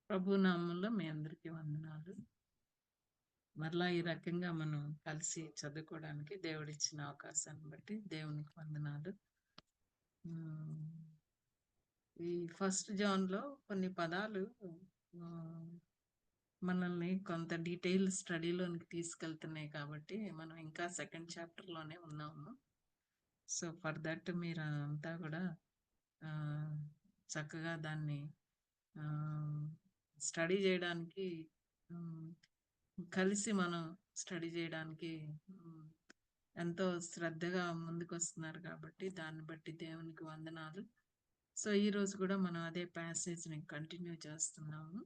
ప్రభు నామంలో మీ అందరికీ వందనాలు. మరలా ఈ రకంగా మనం కలిసి చదువుకోవడానికి దేవుడిచ్చిన అవకాశాన్ని బట్టి దేవునికి వందనాలు. ఈ ఫస్ట్ జాన్‌లో కొన్ని పదాలు మనల్ని కొంత డీటెయిల్ స్టడీలోనికి తీసుకెళ్తున్నాయి కాబట్టి మనం ఇంకా సెకండ్ చాప్టర్‌లోనే ఉన్నాము. సో ఫర్ దట్ మీరు అంతా కూడా చక్కగా దాన్ని స్టడీ చేయడానికి కలిసి మనం స్టడీ చేయడానికి ఎంతో శ్రద్ధగా ముందుకొస్తున్నారు కాబట్టి దాన్ని బట్టి దేవునికి వందనాలు. సో ఈ రోజు కూడా మనం అదే ప్యాసేజ్ని కంటిన్యూ చేస్తున్నాము.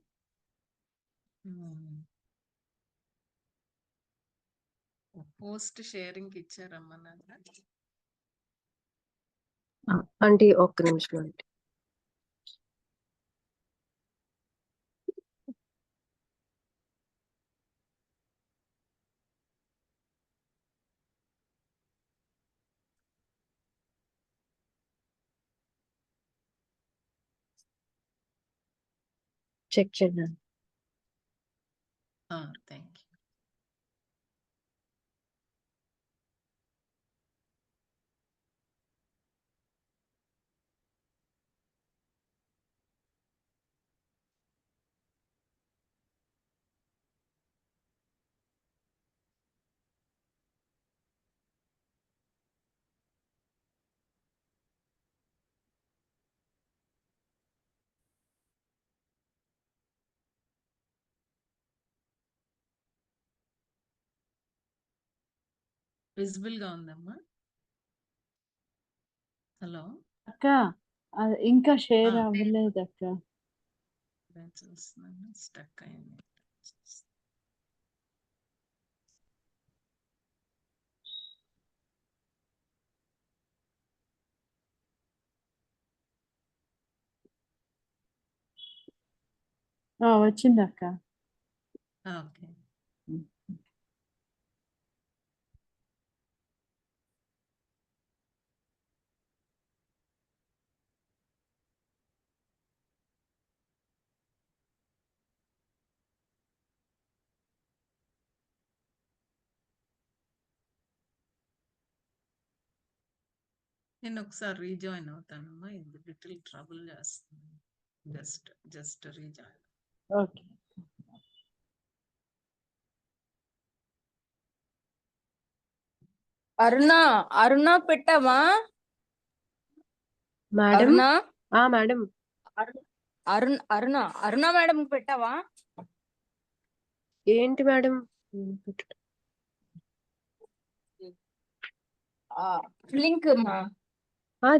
పోస్ట్ షేరింగ్ ఇచ్చారమ్మా నాన్న. ఆంటీ ఒక్క నిమిషం అండి. చెక్ చేయండి. Thank you. విజిబుల్ గా ఉందమ్మా. హలో అక్క, ఇంకా షేర్ అవ్వలేదు అక్క. చూస్తున్నాను, స్టక్ అయింది. వచ్చింది అక్క. ఓకే. నేను ఒకసారి రీజాయిన్ అవుతానమ్మా. ఇది లిటిల్ ట్రబుల్ చేస్తుంది. Just rejoin. ఓకే. అరుణ పెట్టావా మేడం? అరుణ? మేడం. అరుణ మేడం పెట్టావా? ఏంటి మేడం? లింక్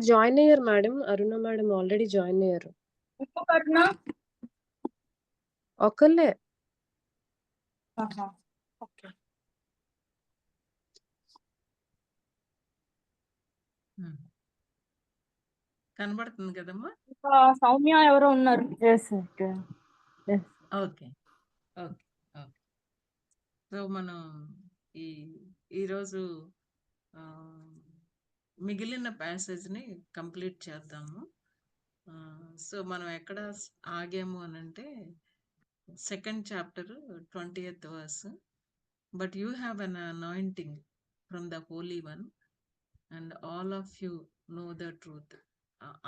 జాయిన్ అయ్యారు మేడం. అరుణ మేడం ఆల్రెడీ జాయిన్ అయ్యారు. అరుణ ఒకళ్ళే. ఓకే. కనబడుతుంది కదమ్మా? సౌమ్య ఎవరో ఉన్నారు. ఓకే. సో మనం ఈరోజు మిగిలిన ప్యాసేజ్ని కంప్లీట్ చేద్దాము. సో మనం ఎక్కడ ఆగాము అని అంటే second chapter 20th verse. But you have an anointing from the Holi one and all of you know the truth.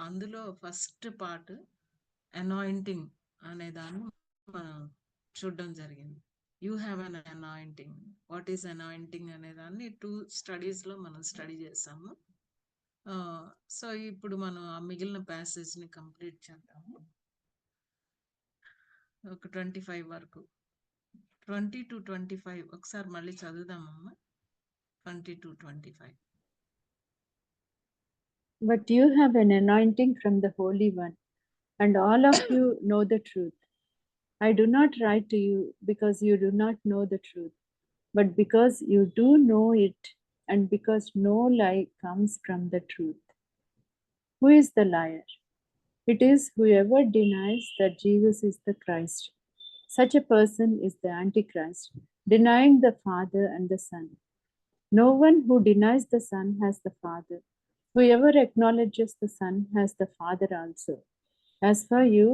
అందులో ఫస్ట్ పార్ట్ అనాయింటింగ్ అనే దాన్ని మనం చూడడం జరిగింది. You have an anointing. What is anointing అనే దాన్ని 2 స్టడీస్లో మనం స్టడీ చేసాము. సో ఇప్పుడు మనం ఆ మిగిలిన ప్యాసేజ్ని కంప్లీట్ చేద్దాము. ఒక 25 వరకు, 20 to 25 ఒకసారి మళ్ళీ చదువుదామమ్మా. 20 to 25. But you have an anointing from the Holy One, and all of you know the truth. I do not write to you because you do not know the truth, but because you do know it, and because no lie comes from the truth. Who is the liar? It is whoever denies that Jesus is the Christ. Such a person is the Antichrist, denying the Father and the Son. No one who denies the Son has the Father. Whoever acknowledges the Son has the Father also. As for you,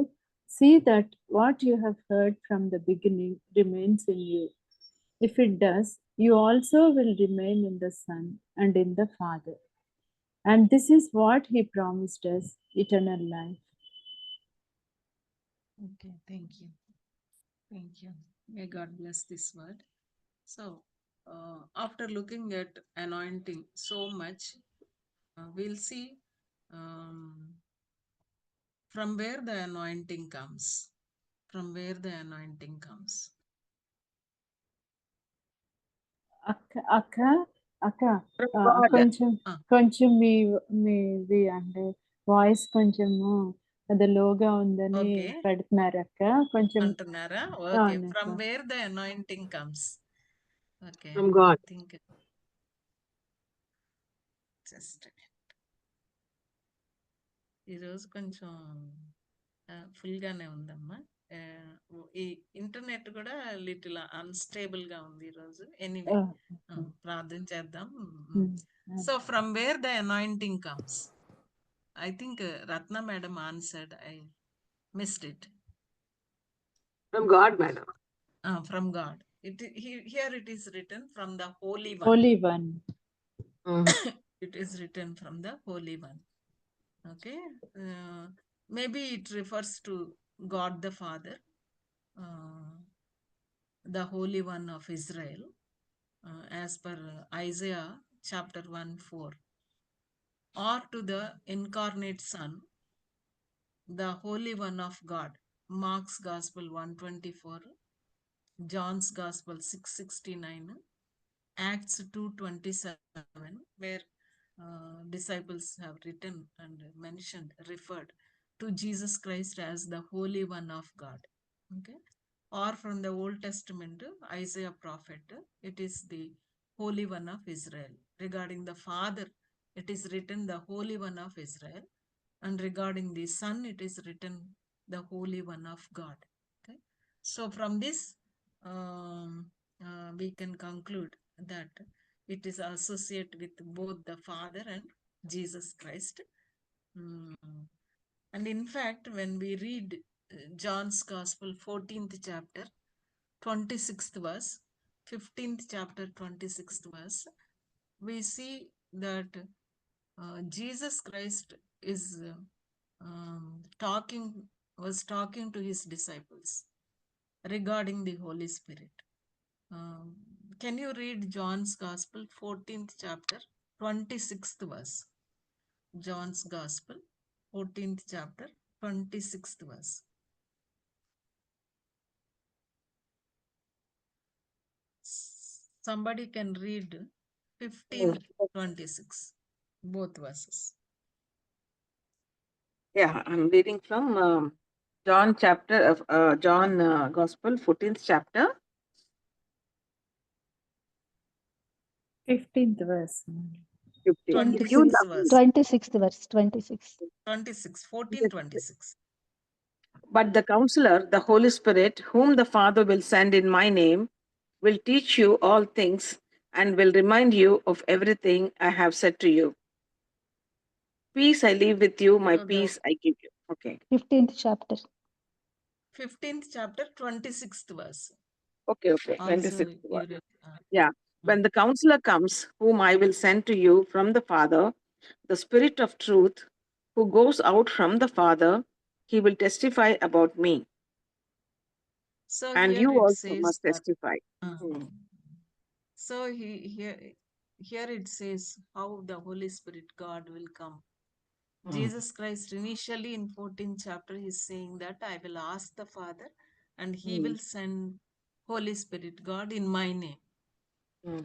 See that what you have heard from the beginning remains in you. If it does, you also will remain in the Son and in the Father. And this is what He promised us, eternal life. Okay, thank you. Thank you. May God bless this word. So, after looking at anointing so much, we'll see from where the anointing comes. From where the anointing comes. అక్క From God. కొంచెం Ah. కొంచెం మీది అంటే voice కొంచెము అది లోగా ఉందని Okay. పెడుతున్నారు అక్క కొంచెం అంటున్నారా? Okay. అవునక్క. From where the anointing comes. Okay. From God. I think just a minute. ఈరోజు కొంచెం ఫుల్ గానే ఉందమ్మా. ఈ ఇంటర్నెట్ కూడా లిటిల్ అన్స్టేబుల్ గా ఉంది ఈరోజు. ఎనీవే ప్రార్థన చేద్దాం. So from where the anointing comes. I think Ratna madam answered. I missed it. From God, madam. From God. Here it is written from the Holy One. Holy One. It is written from the Holy One. Okay. Maybe it refers to God the Father, the Holy One of Israel, as per Isaiah chapter 1:4, or to the incarnate Son, the Holy One of God. Mark's Gospel 1:24, John's Gospel 6:69, Acts 2:27, where disciples have written and mentioned, referred to Jesus Christ as the Holy One of God. Okay. Or from the Old Testament, Isaiah prophet, it is the Holy One of Israel. Regarding the Father, it is written the Holy One of Israel. And regarding the Son, it is written the Holy One of God. Okay. So from this, we can conclude that it is associated with both the Father and Jesus Christ. And in fact, when we read John's Gospel 14th chapter 26th verse, 15th chapter 26th verse, we see that Jesus Christ is was talking to his disciples regarding the Holy Spirit. Can you read John's Gospel 14th chapter 26th verse? John's Gospel 14th chapter 26th verse. Somebody can read 15:26, both verses. Yeah, I'm reading from John chapter of John Gospel, 14th chapter. 15th verse. 15. If 26th you love verse. 26th verse, 26. 26, 14:26. But the Counselor, the Holy Spirit, whom the Father will send in my name, will teach you all things and will remind you of everything I have said to you. Peace I leave with you, my So the peace I give you. Okay. 15th chapter. 15th chapter 26th verse. Okay. Also, 26th you one. read, Yeah. When the Counselor comes, whom I will send to you from the Father, the Spirit of truth, who goes out from the Father, he will testify about me. so And here you it also says must that, testify. so here it says how the Holy Spirit God will come. Jesus Christ initially in 14th chapter is saying that I will ask the Father and he will send Holy Spirit God in my name.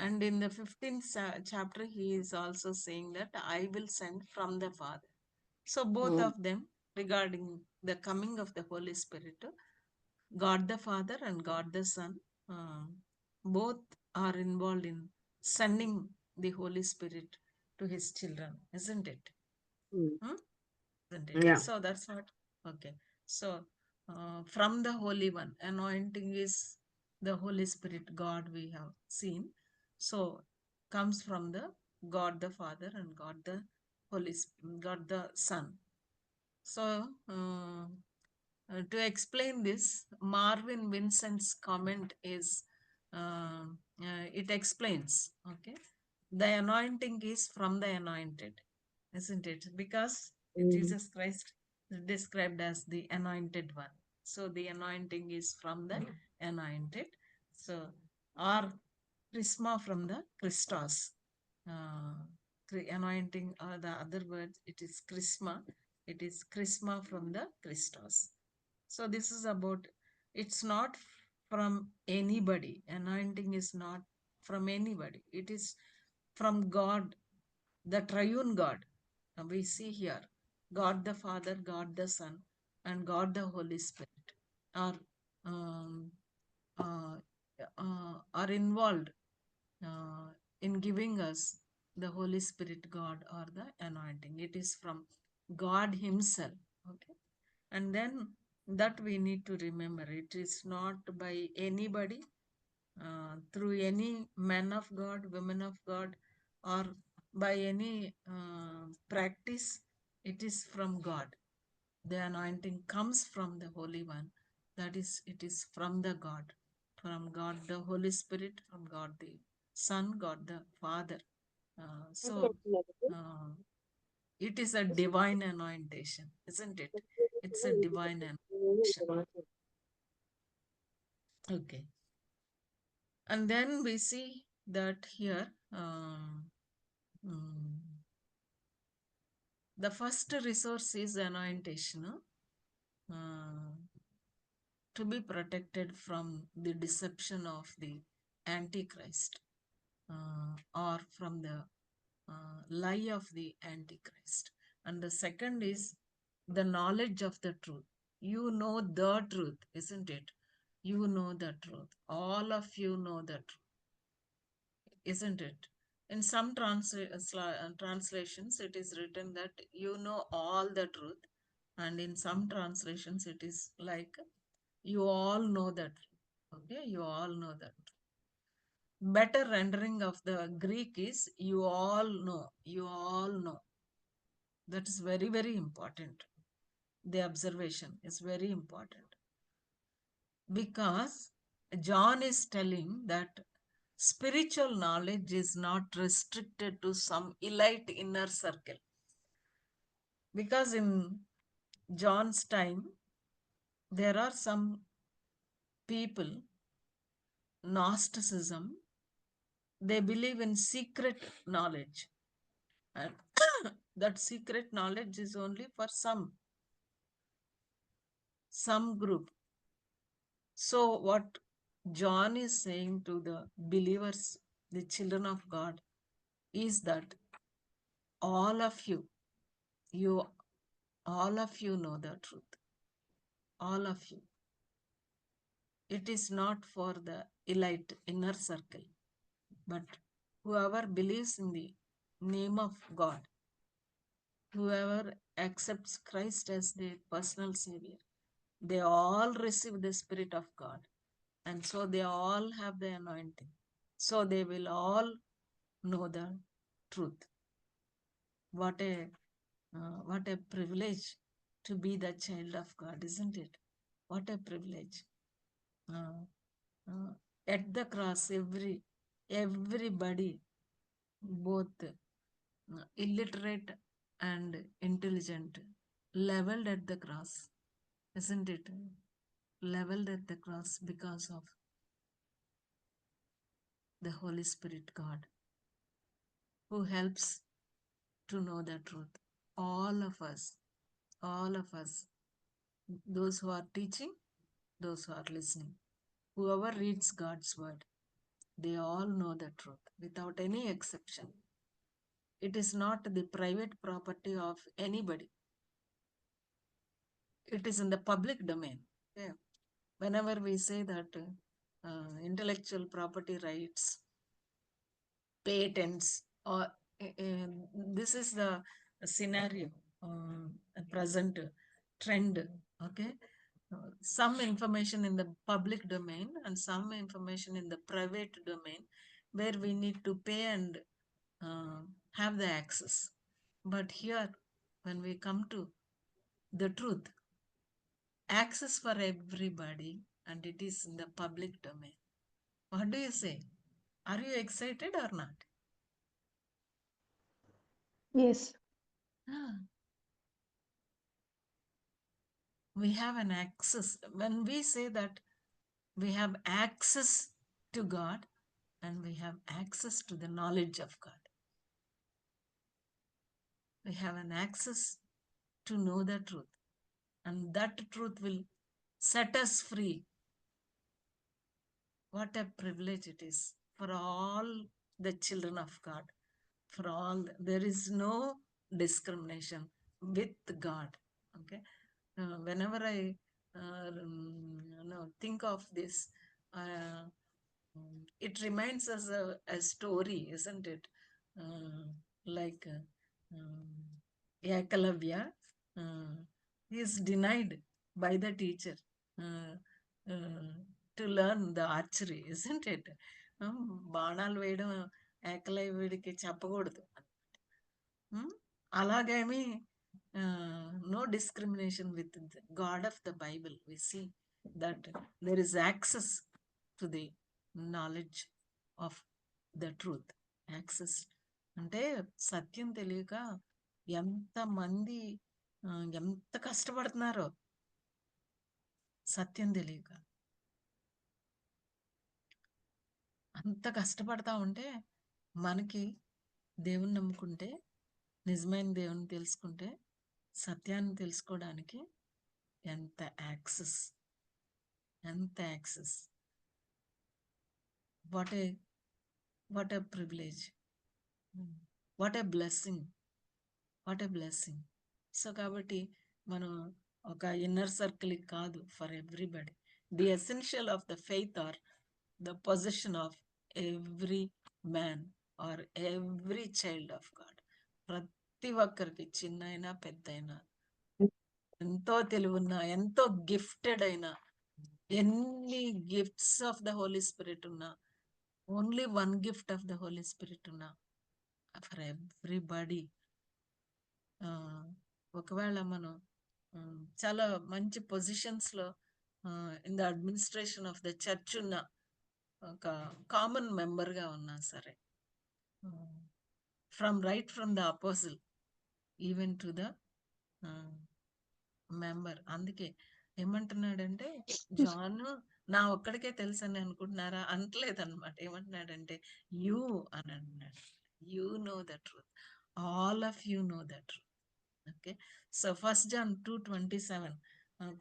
And in the 15th chapter he is also saying that I will send from the Father. So both of them regarding the coming of the Holy Spirit, God the Father and God the Son, both are involved in sending the Holy Spirit to his children, isn't it? Isn't it? Yeah. So that's what. Okay. So from the Holy One, anointing is the Holy Spirit God we have seen. So comes from the God the Father and God the God the Son. So To explain this, Marvin Vincent's comment is, it explains, okay, the anointing is from the anointed, isn't it? Because Jesus Christ is described as the anointed one. So the anointing is from the anointed. So, or charisma from the Christos. Anointing, or the other word, it is charisma. It is charisma from the Christos. So this is about, it's not from anybody. Anointing is not from anybody. It is from God, the triune God. We see here, God the Father, God the Son, and God the Holy Spirit are um, uh, are involved uh, in giving us the Holy Spirit, God, or the anointing. It is from God Himself. Okay, and then that we need to remember, it is not by anybody, through any man of God, women of God, or by any practice. It is from God. The anointing comes from the Holy One. That is, it is from the God, from God the Holy Spirit, from God the Son, God the Father. So it is a divine anointation, isn't it? It's a divine anointation. Okay. And then we see that here, mm, the first resource is anointation, to be protected from the deception of the Antichrist, or from the lie of the Antichrist. And the second is the knowledge of the truth. You know the truth, isn't it? You know the truth. All of you know the truth, isn't it? In some translations, it is written that you know all the truth, and in some translations, it is like you all know the truth. Okay, you all know that. Better rendering of the Greek is you all know, you all know. That is very, very important. The observation is very important, because John is telling that spiritual knowledge is not restricted to some elite inner circle. Because in John's time, there are some people, Gnosticism, they believe in secret knowledge. And that secret knowledge is only for some group. So what John is saying to the believers, the children of God, is that all of you all of you know the truth. All of you. It is not for the elite inner circle, but whoever believes in the name of God, whoever accepts Christ as their personal Savior, they all receive the Spirit of God. And so they all have the anointing. So they will all know the truth. What a privilege to be the child of God, isn't it? What a privilege. At the cross, everybody, both illiterate and intelligent, leveled at the cross, isn't it? Leveled at the cross because of the Holy Spirit God, who helps to know the truth. All of us, those who are teaching, those who are listening, whoever reads God's word, they all know the truth without any exception. It is not the private property of anybody. It is in the public domain. Yeah. Whenever we say that intellectual property rights, patents, or this is the scenario, present trend. Okay, some information in the public domain and some information in the private domain, where we need to pay and have the access. But here, when we come to the truth, access for everybody, and it is in the public domain. What do you say? Are you excited or not? Yes. Ah, we have an access. When we say that we have access to God and we have access to the knowledge of God, we have an access to know the truth, and that truth will set us free. What a privilege it is for all the children of God. For all, there is no discrimination with God. Okay. Whenever I think of this, it reminds us a story, isn't it? Like Ekalavya, he is denied by the teacher to learn the archery, isn't it? బాణాలు వేయడం ఏకలవ్యుడికి చెప్పకూడదు. అలాగేమి no discrimination with the God of the Bible. We see that there is access to the knowledge of the truth. Access అంటే సత్యం తెలియక ఎంతమంది ఎంత కష్టపడుతున్నారో సత్యం తెలియక. అంత కష్టపడతా ఉంటే మనకి దేవుని నమ్ముకుంటే, నిజమైన దేవుని తెలుసుకుంటే, సత్యాన్ని తెలుసుకోవడానికి ఎంత యాక్సెస్, ఎంత access. What a privilege, what a blessing, what a blessing. So కాబట్టి మనం ఒక ఇన్నర్ సర్కిల్ కాదు, for everybody. The essential of the faith or the position of every man or every child of God. ప్రతి ఒక్కరికి, చిన్న అయినా పెద్ద అయినా, ఎంతో తెలివున్నా, ఎంతో గిఫ్టెడ్ అయినా, ఎన్ని gifts of the Holi Spirit ఉన్నా, only one gift of the Holi Spirit ఉన్నా, ఫర్ ఎవ్రీబడి. ఒకవేళ మనం చాలా మంచి పొజిషన్స్ లో in the administration of the church ఉన్న, ఒక కామన్ మెంబర్ గా ఉన్నా సరే, from the apostle even to the member. అందుకే ఏమంటున్నాడంటే, జాన్ నా ఒక్కడికే తెలుసని అనుకుంటున్నారా? అంటలేదన్నమాట. ఏమంటున్నాడంటే యూ అని అంటున్నాడు. You know the truth, all of you know the truth. Okay. So 1 John 2:27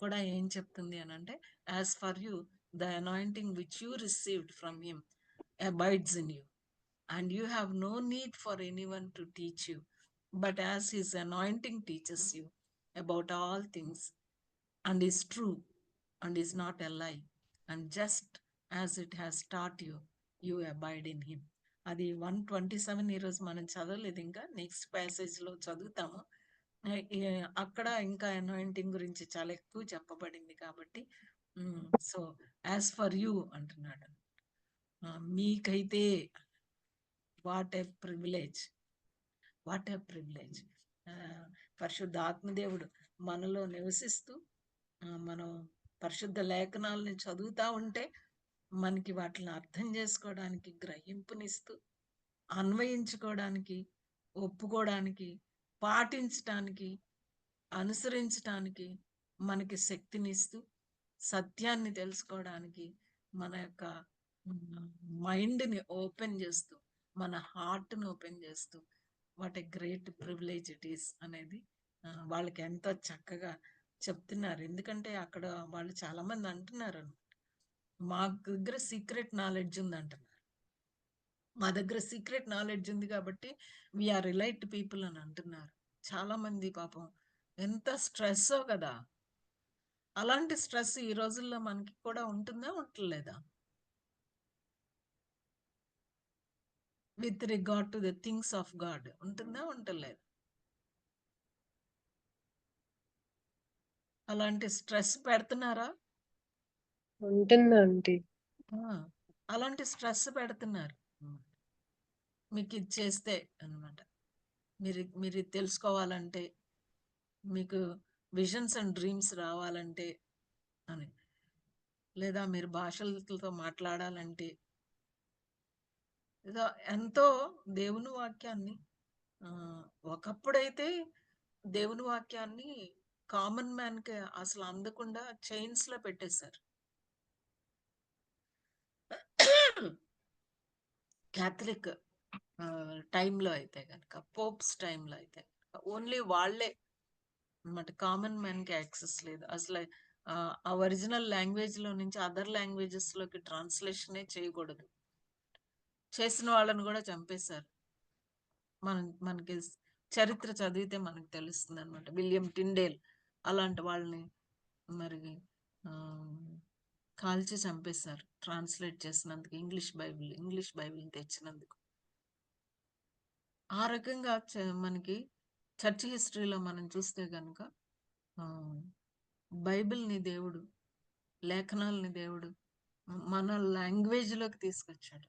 కూడా ఏం చెప్తుంది అని అంటే, as for you the anointing which you received from him abides in you, and you have no need for anyone to teach you, but as his anointing teaches you about all things, and is true, and is not a lie, and just as it has taught you, you abide in him. అది 1:27 ఈరోజు మనం చదవలేదు, ఇంకా next passage లో చదువుతాము. అక్కడ ఇంకా anointing గురించి చాలా ఎక్కువ చెప్పబడింది కాబట్టి, సో యాజ్ ఫర్ యూ అంటున్నాడు. మీకైతే what a privilege, what a privilege. పరిశుద్ధ ఆత్మదేవుడు మనలో నివసిస్తూ, మనం పరిశుద్ధ లేఖనాలని చదువుతా ఉంటే మనకి వాటిని అర్థం చేసుకోవడానికి, గ్రహింపునిస్తూ, అన్వయించుకోవడానికి, ఒప్పుకోవడానికి, పాటించటానికి, అనుసరించటానికి మనకి శక్తినిస్తూ, సత్యాన్ని తెలుసుకోవడానికి మన యొక్క మైండ్ని ఓపెన్ చేస్తూ, మన హార్ట్ని ఓపెన్ చేస్తూ, what a great privilege it is అనేది వాళ్ళకి ఎంతో చక్కగా చెప్తున్నారు. ఎందుకంటే అక్కడ వాళ్ళు చాలా మంది అంటున్నారు అనమాట, మా దగ్గర సీక్రెట్ నాలెడ్జ్ ఉంది అంటున్నారు. మా దగ్గర సీక్రెట్ నాలెడ్జ్ ఉంది కాబట్టి వీఆర్ రిలైట్ పీపుల్ అని అంటున్నారు. చాలా మంది పాపం ఎంత స్ట్రెస్ కదా. అలాంటి స్ట్రెస్ ఈ రోజుల్లో మనకి కూడా ఉంటుందా, ఉండలేదా? With regard to the things of God ఉంటుందా, ఉండలేదు? అలాంటి స్ట్రెస్ పెడుతున్నారా? ఉంటుందండి. అలాంటి స్ట్రెస్ పెడుతున్నారు. మీకు ఇది చేస్తే అన్నమాట, మీరు ఇది తెలుసుకోవాలంటే, మీకు విజన్స్ అండ్ డ్రీమ్స్ రావాలంటే, అని. లేదా మీరు భాషలతో మాట్లాడాలంటే ఏదో ఎంతో దేవుని వాక్యాన్ని ఒకప్పుడైతే దేవుని వాక్యాన్ని కామన్ మ్యాన్ కి అసలు అందకుండా చైన్స్ లో పెట్టేశారు. క్యాథలిక్ టైంలో అయితే కనుక, పోప్స్ టైంలో అయితే ఓన్లీ వాళ్ళే అన్నమాట, కామన్ మ్యాన్ కి యాక్సెస్ లేదు అసలు. ఆ ఒరిజినల్ లాంగ్వేజ్ లో నుంచి అదర్ లాంగ్వేజెస్ లోకి ట్రాన్స్లేషనే చేయకూడదు. చేసిన వాళ్ళని కూడా చంపేశారు. మనకి చరిత్ర చదివితే మనకు తెలుస్తుంది అనమాట. విలియం టిండేల్ అలాంటి వాళ్ళని మరి కాల్చి చంపేశారు ట్రాన్స్లేట్ చేసినందుకు, ఇంగ్లీష్ బైబిల్ తెచ్చినందుకు. ఆ రకంగా మనకి చర్చ్ హిస్టరీలో మనం చూస్తే కనుక బైబిల్ని దేవుడు, లేఖనాలని దేవుడు మన లాంగ్వేజ్లోకి తీసుకొచ్చాడు.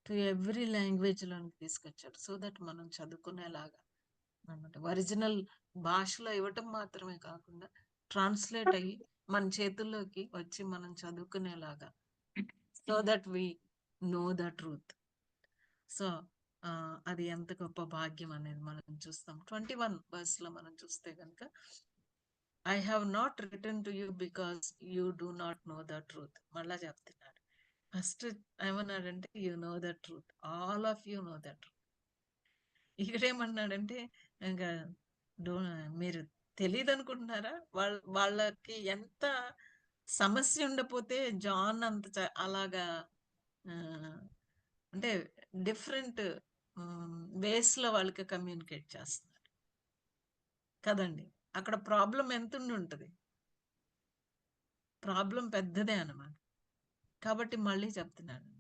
టు ఎవ్రీ లాంగ్వేజ్లోకి తీసుకొచ్చాడు. సో దట్ మనం చదువుకునేలాగా అన్నమాట. ఒరిజినల్ భాషలో ఇవ్వటం మాత్రమే కాకుండా ట్రాన్స్లేట్ అయ్యి మన చేతుల్లోకి వచ్చి మనం చదువుకునేలాగా, so that we know the truth. సో అది ఎంత గొప్ప భాగ్యం అనేది మనం చూస్తాం. 21 verse లో మనం చూస్తే కనుక, I have not return to you because you do not know the truth. మళ్ళా చెప్తున్నాడు. ఫస్ట్ ఏమన్నాడంటే you know the truth, all of you know the truth. ఇక్కడేమన్నాడంటే ఇంకా మీరు తెలియదు అనుకుంటున్నారా? వాళ్ళకి ఎంత సమస్య ఉండపోతే జాన్ అంత అలాగా అంటే డిఫరెంట్ వేస్ లో వాళ్ళకి కమ్యూనికేట్ చేస్తున్నారు కదండి. అక్కడ ప్రాబ్లం ఎంత ఉంటుంది, ప్రాబ్లం పెద్దదే అన్నమాట. కాబట్టి మళ్ళీ చెప్తున్నాను,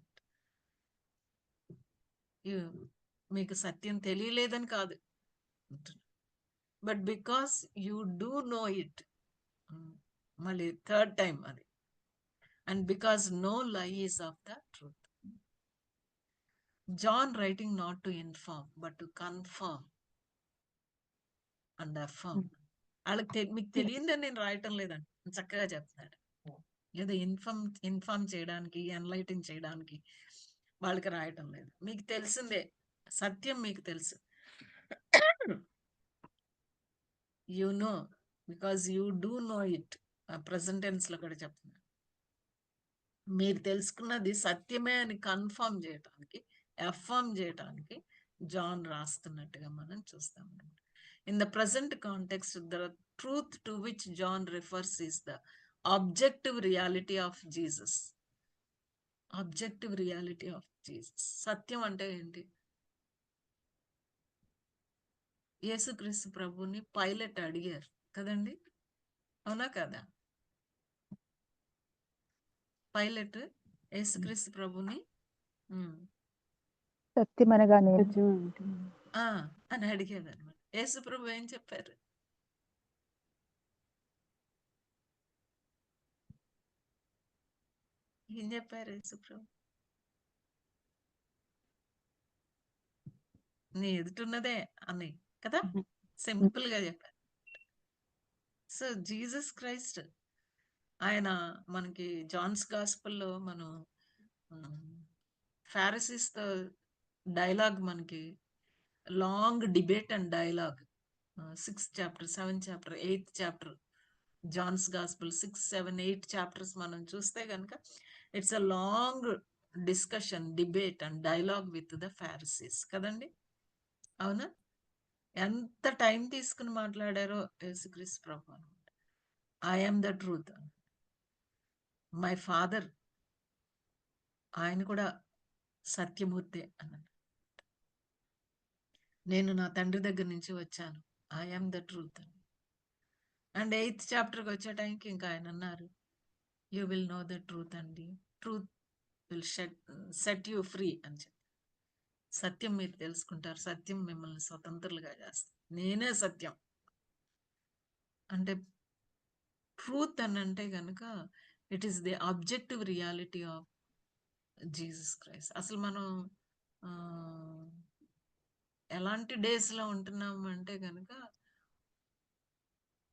మీకు సత్యం తెలియలేదని కాదు, but because you do know it. మళ్ళీ థర్డ్ టైం అది, and because no lie is of the truth. John writing not to inform but to confirm and affirm. వాళ్ళకి మీకు తెలియదని నేను రాయటం లేదండి, చక్కగా చెప్తున్నాడు. లేదా ఇన్ఫార్మ్ చేయడానికి, ఎన్లైటింగ్ చేయడానికి వాళ్ళకి రాయటం లేదు. మీకు తెలిసిందే సత్యం, మీకు తెలుసు. You know because you do know it. Present tense లో కూడా చెప్తున్నారు. మీరు తెలుసుకున్నది సత్యమే అని కన్ఫర్మ్ చేయటానికి, అఫర్మ్ చేయటానికి జాన్ రాస్తున్నట్టుగా మనం చూస్తాం. In the present context, the truth to which John refers is the objective reality of Jesus. Objective reality of Jesus. సత్యం అంటే ఏంటి? యేసుక్రీస్తు ప్రభుని పైలట్ అడిగారు కదండి, అవునా కదా? పైలట్ యేసుక్రీస్తు ప్రభుని సత్యం అనగా నేను అని అడిగాడు అనమాట. యేసు ప్రభు ఏం చెప్పారు? ఏం చెప్పారు యేసు ప్రభు? నీ ఎదుటున్నదే అని కదా, సింపుల్ గా చెప్పారు. సో జీసస్ క్రైస్ట్ ఆయన మనకి జాన్స్ గాస్పల్లో మనం ఫారిసీస్ తో డైలాగ్, మనకి long debate and dialogue 6th chapter, 7th chapter, 8th chapter John's gospel 6, 7, 8 chapters మనం చూస్తే కనుక it's a long discussion, debate and dialogue with the Pharisees కదండి, అవునా? ఎంత టైం తీసుకుని మాట్లాడారో యేసుక్రీస్తు ప్రభు అనమాట. I am the truth, my father ఆయన కూడా సత్యమూర్తి అన్నాడు. నేను నా తండ్రి దగ్గర నుంచి వచ్చాను, ఐ ఆమ్ ద ట్రూత్ అని. అండ్ 8th chapterకి వచ్చే టైంకి ఇంకా ఆయన అన్నారు, you will know the truth అండి, truth will set you free అని చెప్పి. సత్యం మీరు తెలుసుకుంటారు, సత్యం మిమ్మల్ని స్వతంత్రులుగా చేస్తుంది, నేనే సత్యం అంటే. ట్రూత్ అని అంటే కనుక it is the objective reality of Jesus Christ. అసలు మనం ఎలాంటి డేస్ లో ఉంటున్నాము అంటే కనుక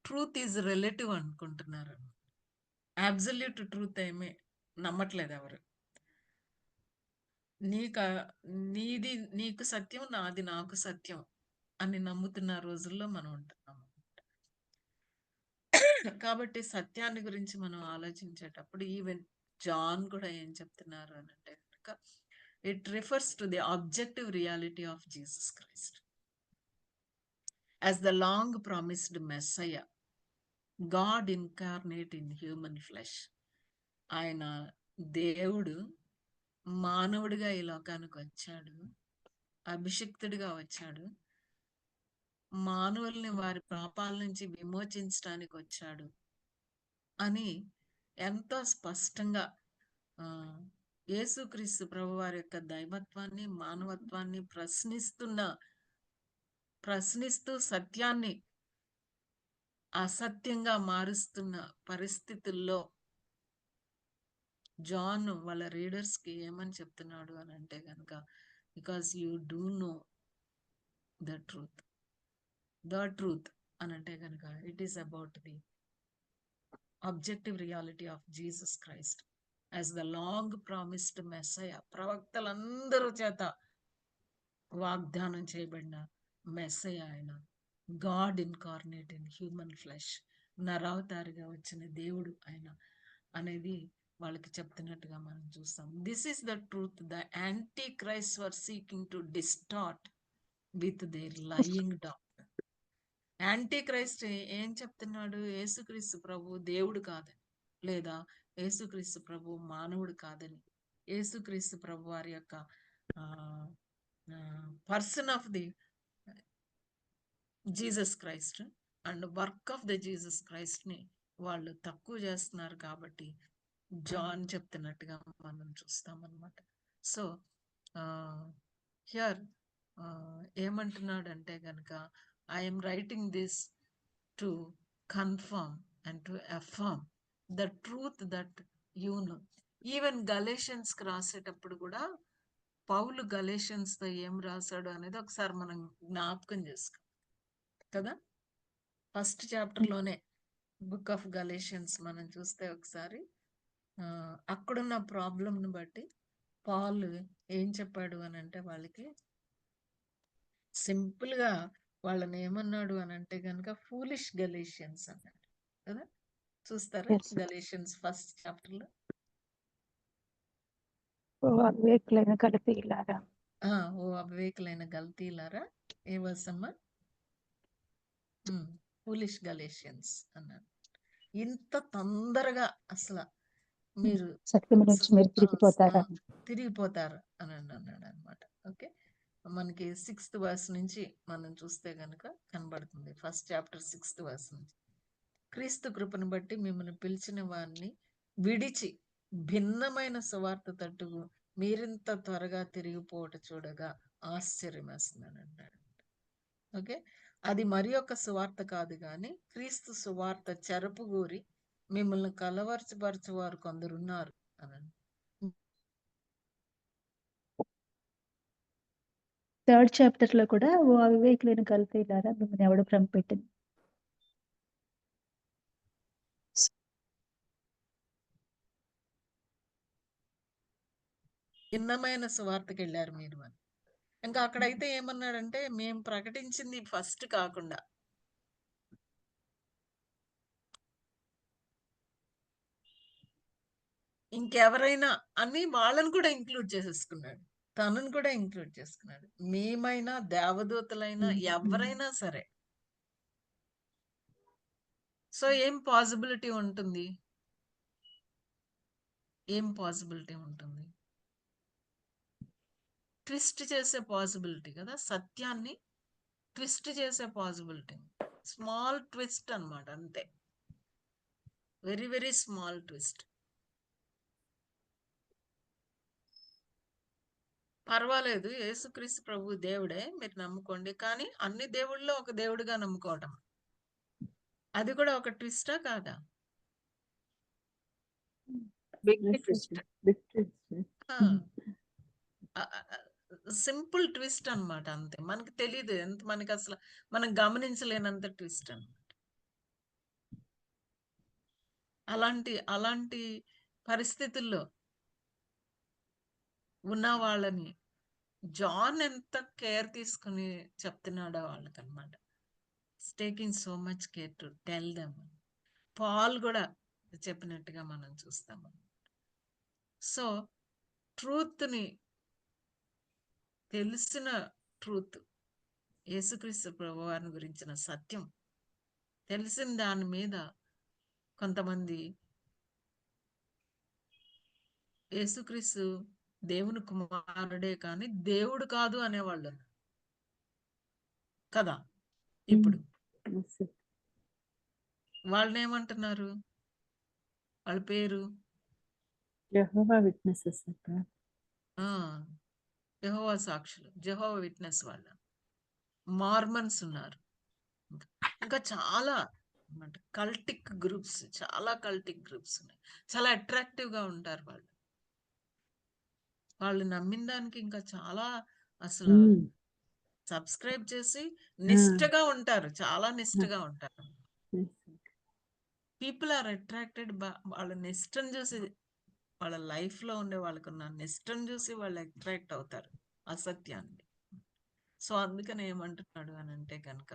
ట్రూత్ ఈజ్ రిలేటివ్ అనుకుంటున్నారు. అబ్సల్యూట్ ట్రూత్ ఏమీ నమ్మట్లేదు ఎవరు. నీక నీకు సత్యం, నాది నాకు సత్యం అని నమ్ముతున్న రోజుల్లో మనం ఉంటున్నాము. కాబట్టి సత్యాన్ని గురించి మనం ఆలోచించేటప్పుడు ఈవెన్ జాన్ కూడా ఏం చెప్తున్నారు అని అంటే కనుక, it refers to the objective reality of Jesus Christ as the long promised Messiah, God incarnate in human flesh. ఆయన దేవుడు మానవుడిగా ఈ లోకానికి వచ్చాడు, అభిషిక్తుడిగా వచ్చాడు, మానవుల్ని వారి పాపాల నుంచి విమోచించడానికి వచ్చాడు అని ఎంతో స్పష్టంగా యేసుక్రీస్తు ప్రభు వారి యొక్క దైవత్వాన్ని, మానవత్వాన్ని ప్రశ్నిస్తూ సత్యాన్ని అసత్యంగా మారుస్తున్న పరిస్థితుల్లో జాన్ వాళ్ళ రీడర్స్ కి ఏమని చెప్తున్నాడు అని అంటే కనుక, because you do know the truth అని అంటే కనుక it is about the objective reality of Jesus Christ as the long promised Messiah. ప్రవక్తలందరూ చేత వాగ్దానం చేయబడిన మెస్సయ ఆయన, God incarnate in human flesh, నరావతారిగా వచ్చిన దేవుడు ఆయన అనేది వాళ్ళకి చెప్తున్నట్టుగా మనం చూస్తాం. This is the truth the anti Christ were seeking to distort with their lying doctrine. Antichrist ఏం చెప్తున్నాడు? యేసుక్రీస్తు ప్రభు దేవుడు కాదని, లేదా యేసుక్రీస్తు ప్రభు మానవుడు కాదని, యేసుక్రీస్తు ప్రభు వారి యొక్క person of the Jesus Christ and work of the Jesus Christ ని వాళ్ళు తక్కువ చేస్తున్నారు. కాబట్టి జాన్ చెప్తున్నట్టుగా మనం చూస్తాం అన్నమాట. సో హియర్ ఏమంటున్నాడు అంటే కనుక, I'm writing this to confirm and to affirm the truth that you know. Even Galatians కి రాసేటప్పుడు కూడా పౌలు గలేషియన్స్ తో ఏం రాశాడు అనేది ఒకసారి మనం జ్ఞాపకం చేసుకో కదా. ఫస్ట్ చాప్టర్ లోనే బుక్ ఆఫ్ గలేషియన్స్ మనం చూస్తే ఒకసారి అక్కడున్న ప్రాబ్లం ను బట్టి పాల్ ఏం చెప్పాడు అని అంటే, వాళ్ళకి సింపుల్ గా వాళ్ళని ఏమన్నాడు అని అంటే కనుక ఫూలిష్ గలేషియన్స్ అన్నాడు కదా. చూస్తారా Yes. గలేషియన్స్ ఫస్ట్ చాప్టర్ లో? అవివేకులైన గలతీయులారా. ఓ అవివేకులైన గల్తీలారా, ఏ వర్సమ్మా? ఫూలిష్ గలేషియన్స్ అన్నాడు. ఇంత తొందరగా అసలు మీరు సత్యం నుంచి మీరు తిరిగిపోతారా? తిరిగిపోతారు అని అన్నాడు అనమాట. ఓకే, మనకి 6th verse నుంచి మనం చూస్తే గనుక కనబడుతుంది. ఫస్ట్ చాప్టర్ 6th verse నుంచి, క్రీస్తు కృపను బట్టి మిమ్మల్ని పిలిచిన వారిని విడిచి భిన్నమైన సువార్త తట్టుకు మీరింత త్వరగా తిరిగిపోవట చూడగా ఆశ్చర్యం వేస్తున్నాను అన్నాడు. ఓకే, అది మరి ఒక సువార్త కాదు కానీ క్రీస్తు సువార్త చెరపుగూరి మిమ్మల్ని కలవరచపరచు వారు కొందరున్నారు అని. 3rd chapter లో కూడా ఓ అవివేకులైన గలతీయులారా మిమ్మల్ని ఎవడు భ్రమపెట్టింది. భిన్నమైన సువార్తకి వెళ్ళారు మీరు అని. ఇంకా అక్కడైతే ఏమన్నాడంటే, మేము ప్రకటించింది ఫస్ట్ కాకుండా ఇంకెవరైనా అని వాళ్ళని కూడా ఇంక్లూడ్ చేసేసుకున్నాడు, తనను కూడా ఇంక్లూడ్ చేసుకున్నాడు. మేమైనా దేవదూతలైనా ఎవరైనా సరే. సో ఏం పాసిబిలిటీ ఉంటుంది? ట్విస్ట్ చేసే పాసిబిలిటీ కదా, సత్యాన్ని ట్విస్ట్ చేసే పాసిబిలిటీ. స్మాల్ ట్విస్ట్ అన్నమాట, అంతే. Very very small twist. పర్వాలేదు, యేసుక్రీస్తు ప్రభు దేవుడే, మీరు నమ్ముకోండి, కానీ అన్ని దేవుళ్ళలో ఒక దేవుడిగా నమ్ముకోవటం, అది కూడా ఒక ట్విస్టా కాదా? Big twist. సింపుల్ ట్విస్ట్ అన్నమాట, అంతే. మనకి తెలియదు ఎంత, మనకి అసలు మనం గమనించలేనంత ట్విస్ట్ అన్నమాట. అలాంటి పరిస్థితుల్లో ఉన్న వాళ్ళని జాన్ ఎంత కేర్ తీసుకుని చెప్తున్నాడో వాళ్ళకన్నమాట. Taking so much care to tell them. Paul కూడా చెప్పినట్టుగా మనం చూస్తాము. సో ట్రూత్ని తెలిసిన ట్రూత్, యేసుక్రీస్తు ప్రభువారిని గురించిన సత్యం తెలిసిన దాని మీద కొంతమంది యేసుక్రీస్తు దేవుని కుమారుడే కానీ దేవుడు కాదు అనేవాళ్ళు కదా. ఇప్పుడు Yes, sir. వాళ్ళని ఏమంటున్నారు? వాళ్ళ పేరు Jehovah Witnesses, sir. యెహోవా సాక్షులు, జెహోవా విట్నెస్ వాళ్ళ, మార్మన్స్ ఉన్నారు, ఇంకా చాలా కల్టిక్ గ్రూప్స్, చాలా కల్టిక్ గ్రూప్స్ ఉన్నాయి. చాలా అట్రాక్టివ్ గా ఉంటారు వాళ్ళు. వాళ్ళు నమ్మిన దానికి ఇంకా చాలా అసలు సబ్స్క్రైబ్ చేసి నిష్ఠగా ఉంటారు, చాలా నిష్ఠగా ఉంటారు. Yes, sir. People are attracted వాళ్ళ నిష్టం చూసి, వాళ్ళ లైఫ్ లో ఉండే వాళ్ళకున్న నిష్టం చూసి వాళ్ళు అట్రాక్ట్ అవుతారు అసత్యాన్ని. సో అందుకని ఏమంటున్నాడు అని అంటే కనుక,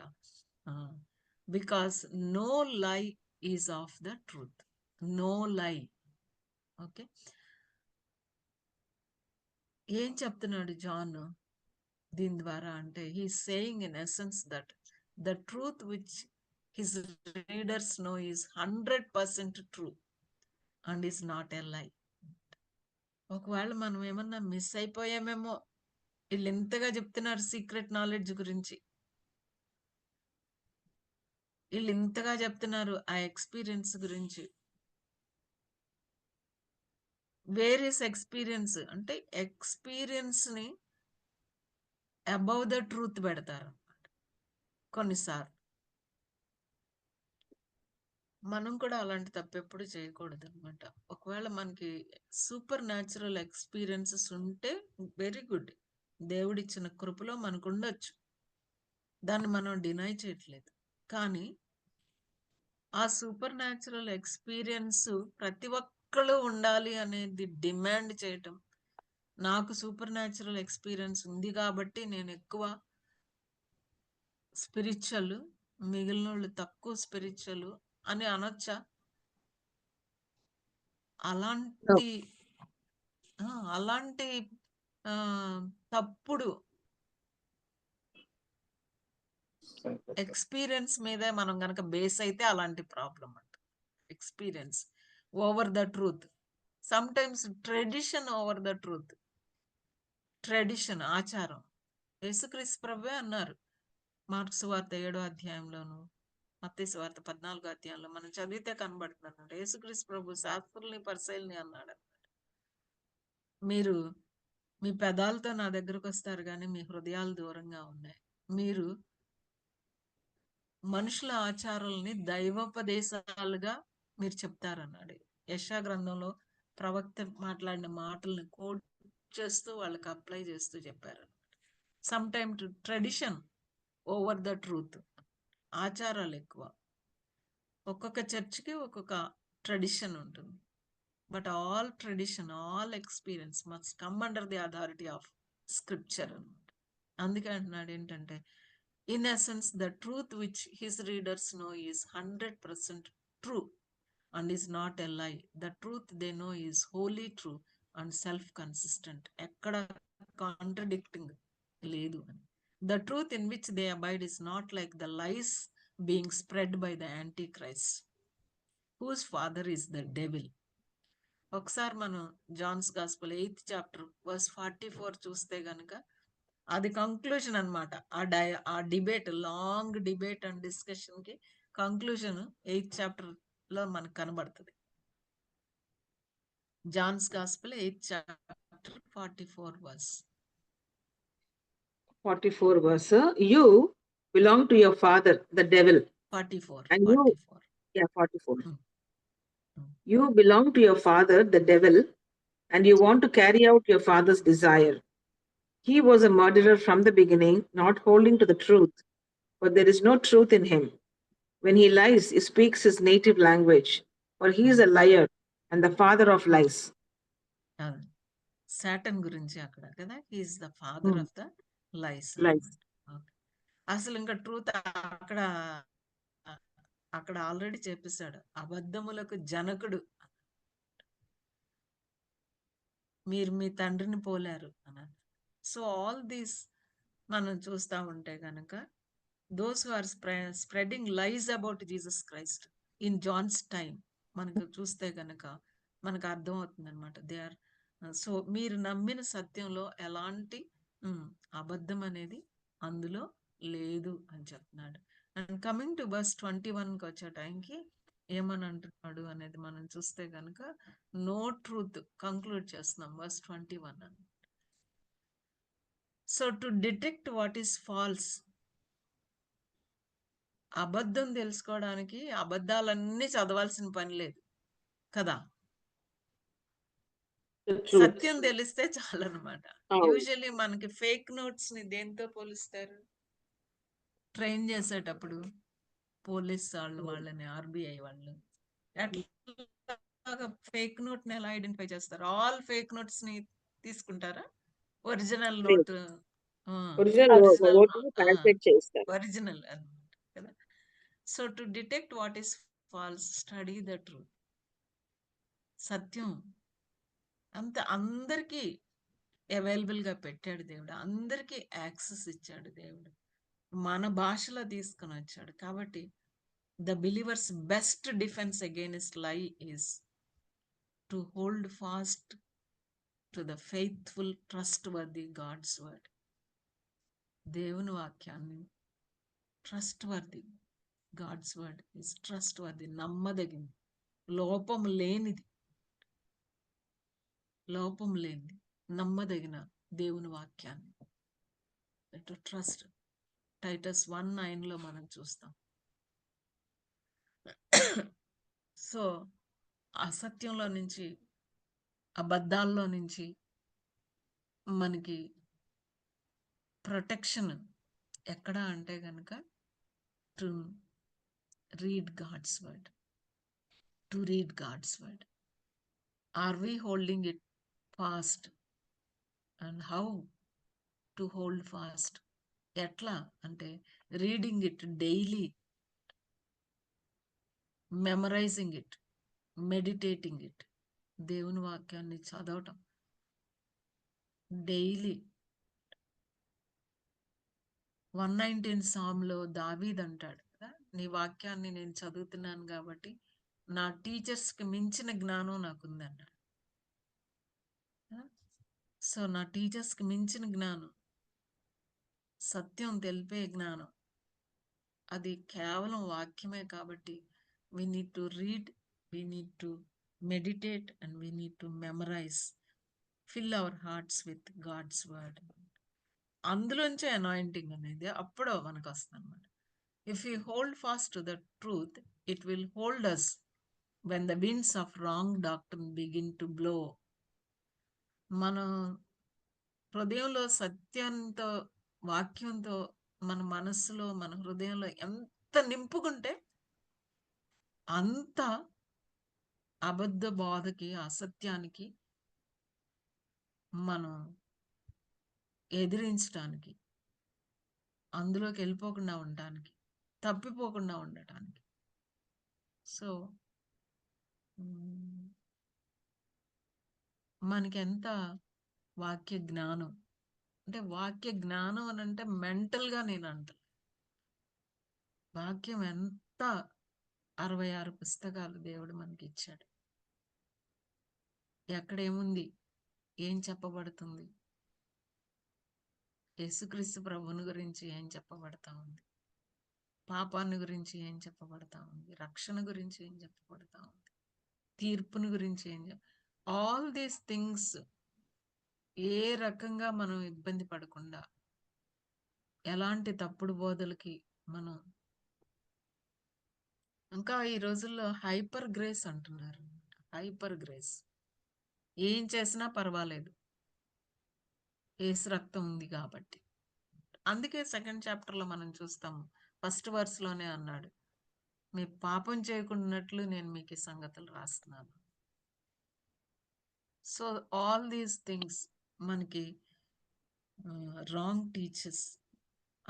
because no lie is of the truth. No lie. Okay, ఏం చెప్తున్నాడు జాన్ దీని ద్వారా అంటే, he saying in essence that the truth which his readers know is 100% true and is not a lie. ఒకవేళ మనం ఏమన్నా మిస్ అయిపోయామేమో, వీళ్ళు ఎంతగా చెప్తున్నారు సీక్రెట్ నాలెడ్జ్ గురించి, వీళ్ళు ఇంతగా చెప్తున్నారు ఆ ఎక్స్పీరియన్స్ గురించి. వేరియస్ ఎక్స్పీరియన్స్ అంటే ఎక్స్పీరియన్స్ ని అబౌవ్ ద ట్రూత్ పెడతారు కొన్నిసార్లు. మనం కూడా అలాంటి తప్పు ఎప్పుడు చేయకూడదు అనమాట. ఒకవేళ మనకి సూపర్ న్యాచురల్ ఎక్స్పీరియన్సెస్ ఉంటే వెరీ గుడ్, దేవుడిచ్చిన కృపలో మనకు ఉండొచ్చు, దాన్ని మనం డినై చేయట్లేదు. కానీ ఆ సూపర్ న్యాచురల్ ఎక్స్పీరియన్స్ ప్రతి ఒక్కళ్ళు ఉండాలి అనేది డిమాండ్ చేయటం, నాకు సూపర్ న్యాచురల్ ఎక్స్పీరియన్స్ ఉంది కాబట్టి నేను ఎక్కువ స్పిరిచువల్, మిగిలిన వాళ్ళు తక్కువ స్పిరిచువల్ అని అనొచ్చా? అలాంటి అలాంటి తప్పుడు ఎక్స్పీరియన్స్ మీదే మనం గనక బేస్ అయితే అలాంటి ప్రాబ్లం అంట. Experience over the truth, some times tradition over the truth. Tradition, ఆచారం. యేసుక్రీస్తు ప్రభువే అన్నారు మార్క్స్ వార్త 7వ అధ్యాయంలోను, మత్తయి వార్త 14వ అధ్యాయంలో మనం చదివితే కనబడుతున్నాడు. యేసుక్రీస్తు ప్రభు శాస్త్రుల్ని పరిసయ్యుల్ని అన్నాడు, మీరు మీ పెదాలతో నా దగ్గరకు వస్తారు కానీ మీ హృదయాలు దూరంగా ఉన్నాయి. మీరు మనుషుల ఆచారాలని దైవోపదేశాలుగా మీరు చెప్తారన్నాడు. యెషయా గ్రంథంలో ప్రవక్త మాట్లాడిన మాటల్ని కోట్ చేస్తూ వాళ్ళకి అప్లై చేస్తూ చెప్పారు. Some time tradition over the truth. ఆచారాలు ఎక్కువ. ఒక్కొక్క చర్చ్కి ఒక్కొక్క ట్రెడిషన్ ఉంటుంది. But all tradition, all experience must come under the authority of scripture అనమాట. అందుకే అంటున్నాడు ఏంటంటే, in essence the truth which his readers know is 100% true and is not a lie. The truth they know is wholly true and self consistent. ఎక్కడ contradicting లేదు అని. The truth in which they abide is not like the lies being spread by the anti Christ whose father is the devil. ఒకసారి మనం Johne's gospel 8th chapter verse 44 చూస్తే గనక అది conclusion అనమాట. ఆ debate, long debate and discussion కి conclusion 8th chapter లో మనకు కనబడుతుంది. John's gospel 8th chapter 44 verse. 44 verse. You belong to your father, the devil. 44. And you, 44. yeah, 44. Hmm. You belong to your father, the devil, and you want to carry out your father's desire. He was a murderer from the beginning, not holding to the truth, but there is no truth in him. When he lies, he speaks his native language, for he is a liar and the father of lies. Satan గురించి అక్కడ కదా, he is the father Hmm. Of the lies. Lies. అసలు ఇంకా truth అక్కడ అక్కడ already చెప్పేశాడు, అబద్ధములకు జనకుడు, మీరు మీ తండ్రిని పోలారు అన్నాడు. సో ఆల్ దీస్ మనం చూస్తా ఉంటే కనుక, those who are spreading lies about Jesus Christ in John's time మనకు చూస్తే కనుక మనకు అర్థమవుతుంది అనమాట. దే ఆర్ సో మీరు నమ్మిన సత్యంలో ఎలాంటి అబద్ధం అనేది అందులో లేదు అని చెప్తున్నాడు. అండ్ కమింగ్ టు బస్ 21కి వచ్చే టైంకి ఏమని అంటున్నాడు అనేది మనం చూస్తే కనుక, నో ట్రూత్ కంక్లూడ్ చేస్తున్నాం వర్స్ 21 అని. So to detect what is falls, అబద్ధం తెలుసుకోవడానికి అబద్ధాలన్నీ చదవాల్సిన పని లేదు కదా, The truth. సత్యం తెలిస్తే చాలన్నమాట. Oh. యూజువల్లీ మనకి ఫేక్ నోట్స్ ని దేంతో పోలుస్తారు? ట్రైన్ చేసేటప్పుడు పోలీస్ వాళ్ళని ఆర్బీఐ వాళ్ళు ఎట్లా ఫేక్ నోట్ ని ఎలా ఐడెంటిఫై చేస్తారు? ఆల్ ఫేక్ నోట్స్ ని తీసుకుంటారా? ఒరిజినల్ లేదు. నోట్ Original note ని translate చేస్తారు. ఒరిజినల్ అన్నమాట కదా. So to detect what is false, study the truth. సత్యం అంత అందరికీ అవైలబుల్ గా పెట్టాడు దేవుడు, అందరికీ యాక్సెస్ ఇచ్చాడు దేవుడు, మన భాషలో తీసుకొని వచ్చాడు. కాబట్టి the believer's best defence against lie is to hold fast to the faithful trustworthy God's word. దేవుని వాక్యాన్ని trustworthy, God's word is trustworthy, నమ్మదగింది, లోపం లేనిది, లోపం లేనిది, నమ్మదగిన దేవుని వాక్యాన్ని టు ట్రస్ట్. టైటస్ 1:9 మనం చూస్తాం. సో అసత్యంలో నుంచి, అబద్ధాల్లో నుంచి మనకి ప్రొటెక్షన్ ఎక్కడ అంటే కనుక, to read God's word, to read God's word. Are we holding it fast? And how to hold fast? ఎట్లా అంటే reading it daily, memorising it, meditating it. దేవుని వాక్యాన్ని చదవటం డైలీ. 119 సామ్లో దావీద్ అంటాడు కదా, నీ వాక్యాన్ని నేను చదువుతున్నాను కాబట్టి నా టీచర్స్కి మించిన జ్ఞానం నాకుంది అన్నాడు. సో నా టీచర్స్కి మించిన జ్ఞానం, సత్యం తెలిపే జ్ఞానం, అది కేవలం వాక్యమే. కాబట్టి we need to read, we need to meditate, and we need to memorize, fill our hearts with God's word. అందులోంచే అనాయింటింగ్ అనేది అప్పుడు మనకు వస్తుంది అనమాట. If you hold fast to the truth, it will hold us when the winds of wrong doctrine begin to blow. మన హృదయంలో సత్యంతో, వాక్యంతో, మన మనస్సులో, మన హృదయంలో ఎంత నింపుకుంటే అంత అబద్ధ బోధకి, అసత్యానికి మనం ఎదిరించడానికి, అందులోకి వెళ్ళిపోకుండా ఉండటానికి, తప్పిపోకుండా ఉండటానికి. సో మనకి ఎంత వాక్య జ్ఞానం అంటే, వాక్య జ్ఞానం అని అంటే మెంటల్గా నేను అంట, వాక్యం ఎంత 66 పుస్తకాలు దేవుడు మనకి ఇచ్చాడు. ఎక్కడేముంది, ఏం చెప్పబడుతుంది, యేసుక్రీస్తు ప్రభువుని గురించి ఏం చెప్పబడతా ఉంది, పాపాన్ని గురించి ఏం చెప్పబడతా ఉంది, రక్షణ గురించి ఏం చెప్పబడతా ఉంది, తీర్పుని గురించి ఏం ఆల్ దీస్ థింగ్స్ ఏ రకంగా మనం ఇబ్బంది పడకుండా, ఎలాంటి తప్పుడు బోధలకి మనం, ఇంకా ఈ రోజుల్లో హైపర్ గ్రేస్ అంటున్నారు. హైపర్ గ్రేస్, ఏం చేసినా పర్వాలేదు, యేసు రక్తం ఉంది కాబట్టి. అందుకే 2nd చాప్టర్లో మనం చూస్తాము, 1st వర్స్లోనే అన్నాడు, మీ పాపం చేయకుండాట్లు నేను మీకు ఈ సంగతులు రాస్తున్నాను. సో ఆల్ దీస్ థింగ్స్ మనకి రాంగ్ టీచర్స్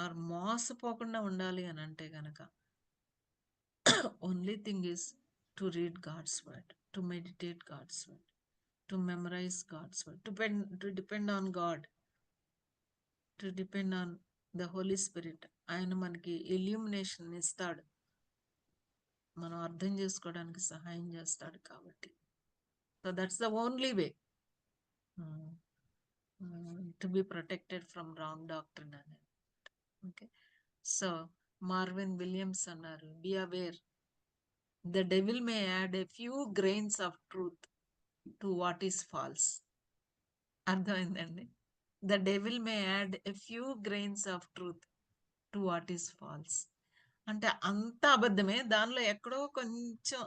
ఆర్ మోసపోకుండా ఉండాలి అని అంటే గనక only thing is to read God's word, to meditate God's word, to memorise God's word, to depend on God, to depend on the Holi spirit. ఆయన మనకి illumination ఇస్తాడు, మనం అర్థం చేసుకోవడానికి సహాయం చేస్తాడు. కాబట్టి so that's the only way to be protected from wrong doctrine అనేది. ఓకే, సో మార్విన్ విలియమ్స్ అన్నారు, be aware the devil may add a few grains of truth to what is false. అర్థమైందండి? The devil may add a few grains of truth to what is false అంటే అంత అబద్ధమే, దానిలో ఎక్కడో కొంచెం.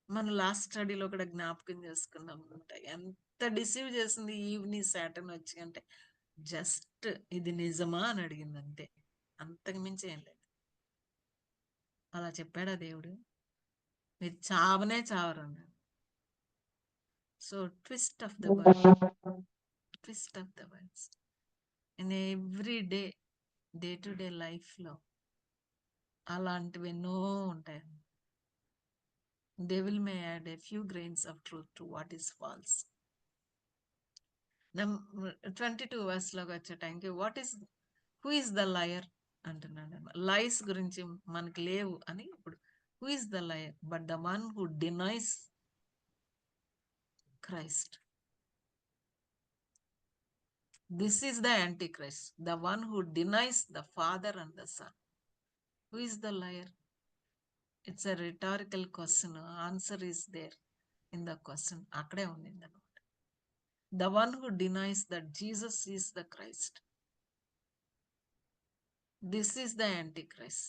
మన last స్టడీలో కూడా జ్ఞాపకం చేసుకున్నాం అనమాట, ఎంత డిసీవ్ చేసింది ఈవినింగ్ సాటర్న్ వచ్చి అంటే జస్ట్ ఇది నిజమా అని అడిగింది అంతే, అంతకు మించి ఏం లేదు. అలా చెప్పాడా దేవుడు? మీరు చావనే చావరు అన్నాడు. So twist of the words in every day, day to day life లో అలాంటివి ఎన్నో ఉంటాయి. Devil may add a few grains of truth to what is false. 22 verse లోకి వచ్చే టైంకి హూ ఇస్ ద లయర్ అంటున్నాడు. లైస్ గురించి మనకి లేవు అని ఇప్పుడు who is the liar but the one who denies Christ. This is the anti Christ, the one who denies the father and the son. Who is the liar? It's a rhetorical question. Answer is there in the question. అక్కడే ఉంది అన్నమాట. The one who denies that Jesus is the Christ. This is the Antichrist.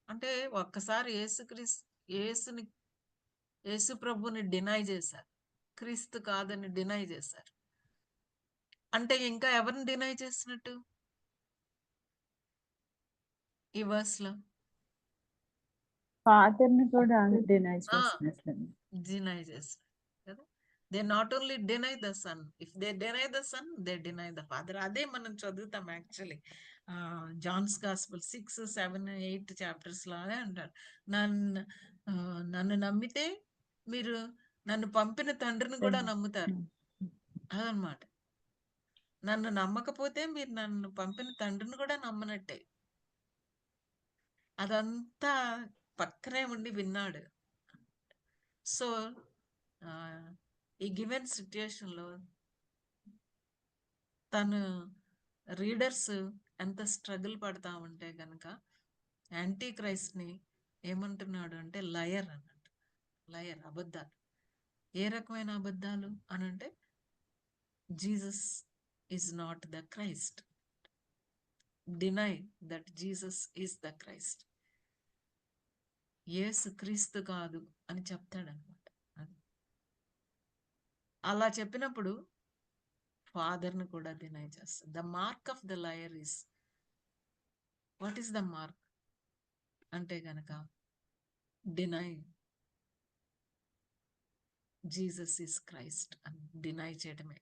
అంటే ఒక్కసారి యేసు ప్రభుని deny చేశారు, క్రీస్తు కాదని deny చేశారు అంటే ఇంకా ఎవరిని డినై చేసినట్టు ఈ వర్స్ లో? ఫాదర్ ని కూడా డినై చేసినట్లు. డినై చేస్తారు కదా. They not only deny the son, if they deny the son they deny the father. అదే మనం చదువుతాం యాక్చువల్లీ జాన్స్ గాస్పెల్ 6, 7, 8 చాప్టర్స్ లాగే అంటారు. నన్ను నమ్మితే మీరు నన్ను పంపిన తండ్రిని కూడా నమ్ముతారు అదనమాట. నన్ను నమ్మకపోతే మీరు నన్ను పంపిన తండ్రిని కూడా నమ్మనట్టే. అదంతా పక్కనే ఉండి విన్నాడు. సో ఈ గివెన్ సిచ్యుయేషన్లో తను రీడర్స్ ఎంత స్ట్రగుల్ పడతా ఉంటే కనుక యాంటీ క్రైస్ట్ని ఏమంటున్నాడు అంటే లయర్ అన్నట్టు. లయర్, అబద్ధాలు. ఏ రకమైన అబద్ధాలు అనంటే Jesus is not the Christ, deny that Jesus is the Christ. యేసు క్రీస్తు కాదు అని చెప్తాడనమాట. అలా చెప్పినప్పుడు ఫాదర్ని కూడా డినై చేస్తాడు. The mark of the liar is, what is the mark అంటే గనక డినై జీసస్ ఈస్ క్రైస్ట్ అని డినై చేయడమే.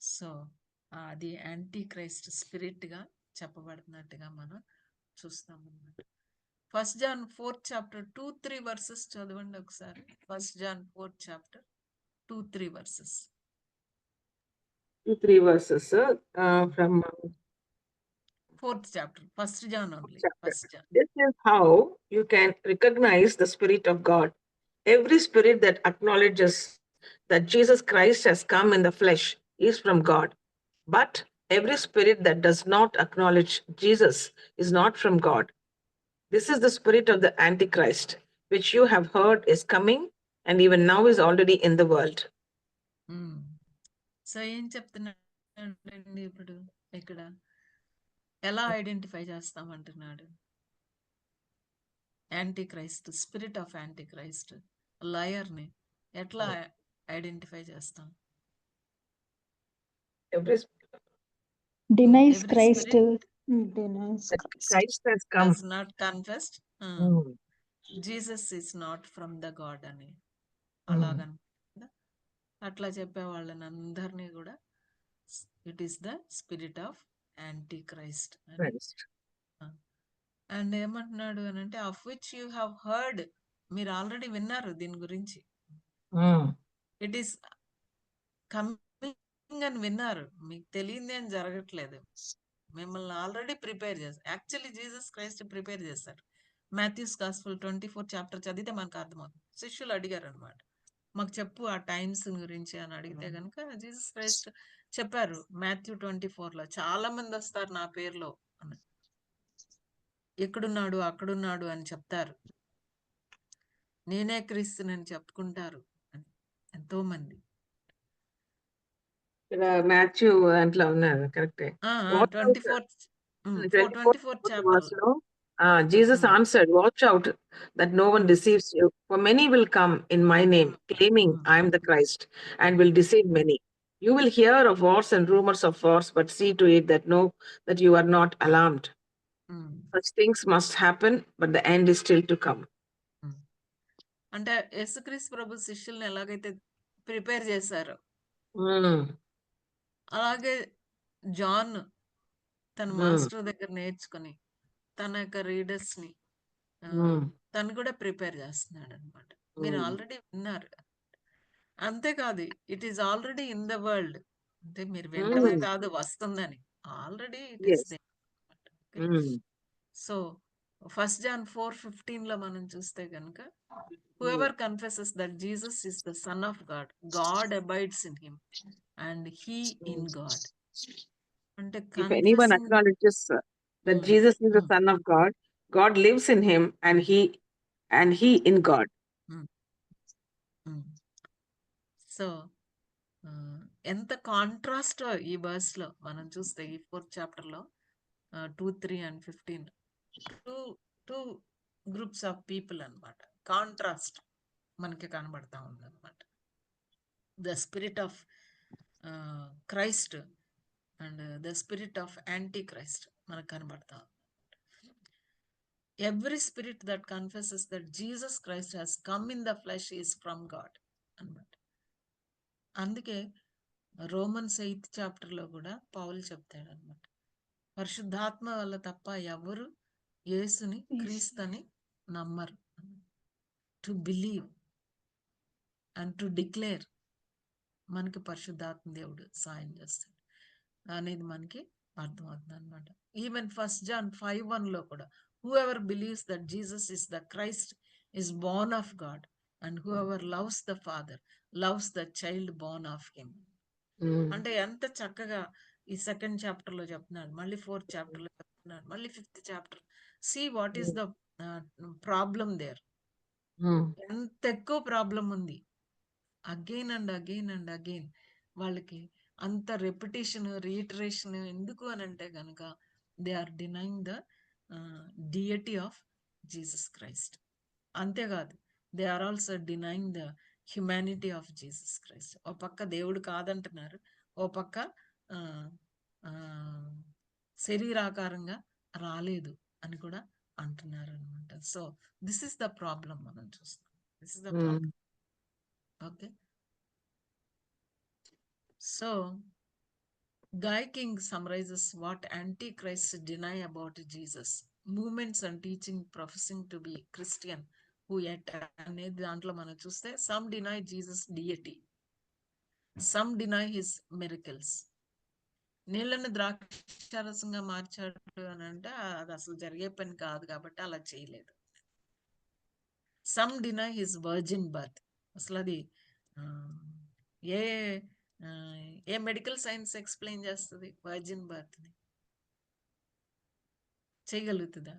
సో అది యాంటీ క్రైస్ట్ స్పిరిట్ గా చెప్పబడుతున్నట్టుగా మనం చూస్తాం అన్నమాట. 1 John 4th chapter 2-3 verses చదవండి ఒకసారి. 1 John 4th chapter 2-3 verses. 2-3 verses from 4th chapter, 1 John only. chapter. 1 John. This is how you can recognize the Spirit of God. Every spirit that acknowledges that Jesus Christ has come in the flesh is from God. But every spirit that does not acknowledge Jesus is not from God. This is the spirit of the Antichrist, which you have heard is coming and even now is already in the world. So ఏం చెప్తున్నాడు ఇప్పుడు ఇక్కడ? ఎలా identify చేస్తామంటున్నాడు? Antichrist, spirit of antichrist, లయర్ని ఎట్లా identify చేస్తాం? Denies Christ Denies That Christ. Christ has come. does not confess Mm. Jesus is not from the God అని Mm. అలాగని అట్లా చెప్పే వాళ్ళని అందరినీ కూడా it is the spirit of anti Christ అని. Christ. అండ్ ఏమంటున్నాడు అని అంటే of which you have heard, మీరు ఆల్రెడీ విన్నారు దీని గురించి. Mm. ఇట్ ఈస్ కమింగ్ అని విన్నారు, మీకు తెలియంది ఏం జరగట్లేదు. మిమ్మల్ని ఆల్రెడీ ప్రిపేర్ చేస్తారు. యాక్చువల్లీ జీసస్ క్రైస్ట్ ప్రిపేర్ చేస్తారు. మాథ్యూస్ గాస్పెల్ 24 చాప్టర్ చదివితే మనకు అర్థమవుతుంది. శిష్యులు అడిగారు అనమాట, మాకు చెప్పు ఆ టైమ్స్ గురించి అని అడిగితే కనుక జీసస్ క్రైస్ట్ చెప్పారు మాథ్యూ 24లో, చాలా మంది వస్తారు నా పేరులో అని, ఎక్కడున్నాడు అక్కడున్నాడు అని చెప్తారు, నేనే క్రీస్తునని చెప్పుకుంటారు అని ఎంతో మంది. ఇక్కడ మాథ్యూ దాంట్లో ఉన్నారు కరెక్టే. 24 chapter. Jesus Mm. answered, watch out that no one deceives you, for many will come in my name, claiming I am the Christ, and will deceive many. You will hear of wars and rumors of wars, but see to it that you are not alarmed. Such things must happen, but the end is still to come. అంటే యేసుక్రీస్తు ప్రభు శిష్యుల్ని ఎలాగైతే prepare చేశారో Mm. అలాగే John తన master దగ్గర నేర్చుకుని తన యొక్క రీడర్స్ ని తను కూడా ప్రిపేర్ చేస్తున్నాడు అనమాట. మీరు ఆల్రెడీ విన్నారు, అంతేకాదు it is already in the world, అంటే మీరు వినడమే కాదు వస్తుందని, already it is they. So 1 John 4:15 లో మనం చూస్తే కనుక whoever confesses that Jesus is the Son of God, God abides in him and he in God. అంటే If anyone acknowledges that Jesus is the Son of God, God lives in him and he in God. So ఎంత contrast ఈ verse లో మనం చూస్తే ఈ 4th chapter లో 2, 3 and 15 two groups of people అన్నమాట. Contrast మనకి కనబడతా ఉంది అనమాట. The spirit of Christ and the spirit of anti Christ మనకు కనబడతా ఉంది. Every spirit that confesses that Jesus Christ has come in the flesh is from God అన్నమాట. అందుకే రోమన్స్ 8th చాప్టర్ లో కూడా పౌలు చెప్తాడు అనమాట, పరిశుద్ధాత్మ వల్ల తప్ప ఎవరు యేసుని క్రీస్తుని నమ్మరు. To believe and to declare మనకి పరిశుద్ధాత్మ దేవుడు సాయం చేస్తాడు అనేది మనకి అర్థమవుతుంది అనమాట. ఈవెన్ 1 John 5:1 లో కూడా whoever believes that Jesus is the Christ is born of God, and whoever loves the Father loves the child born of him. అంటే ఎంత చక్కగా ఈ 2nd చాప్టర్ లో చెప్తున్నాడు, మళ్ళీ 4th చాప్టర్ లో చెప్తున్నాడు, మళ్ళీ 5th chapter. See what is the problem there. ఎంత ఎక్కువ ప్రాబ్లం ఉంది, again and again and again వాళ్ళకి అంత రెపిటేషన్ రీటరేషన్ ఎందుకు అని అంటే కనుక they are denying the deity of Jesus Christ. అంతేకాదు they are also denying the humanity of Jesus Christ. ఓ పక్క దేవుడు కాదంటున్నారు, ఓ పక్క శరీరాకారంగా రాలేదు అని కూడా అంటున్నారు అనమాట. So this is the problem మనం చూస్తాం. This is the problem. Okay, so Guy King summarizes what antichrists deny about Jesus, movements and teaching professing to be Christian who yet అనేది దాంట్లో మనం చూస్తే some deny Jesus deity, some deny his miracles. నీళ్ళను ద్రాక్షారసంగా మార్చాడు అని అంటే అది అసలు జరిగే పని కాదు కాబట్టి అలా చేయలేదు. Some deny his virgin birth, అసలు అది ఏ మెడికల్ సైన్స్ ఎక్స్ప్లెయిన్ చేస్తుంది వర్జిన్ బర్త్ ని? చేయగలుగుతుందా?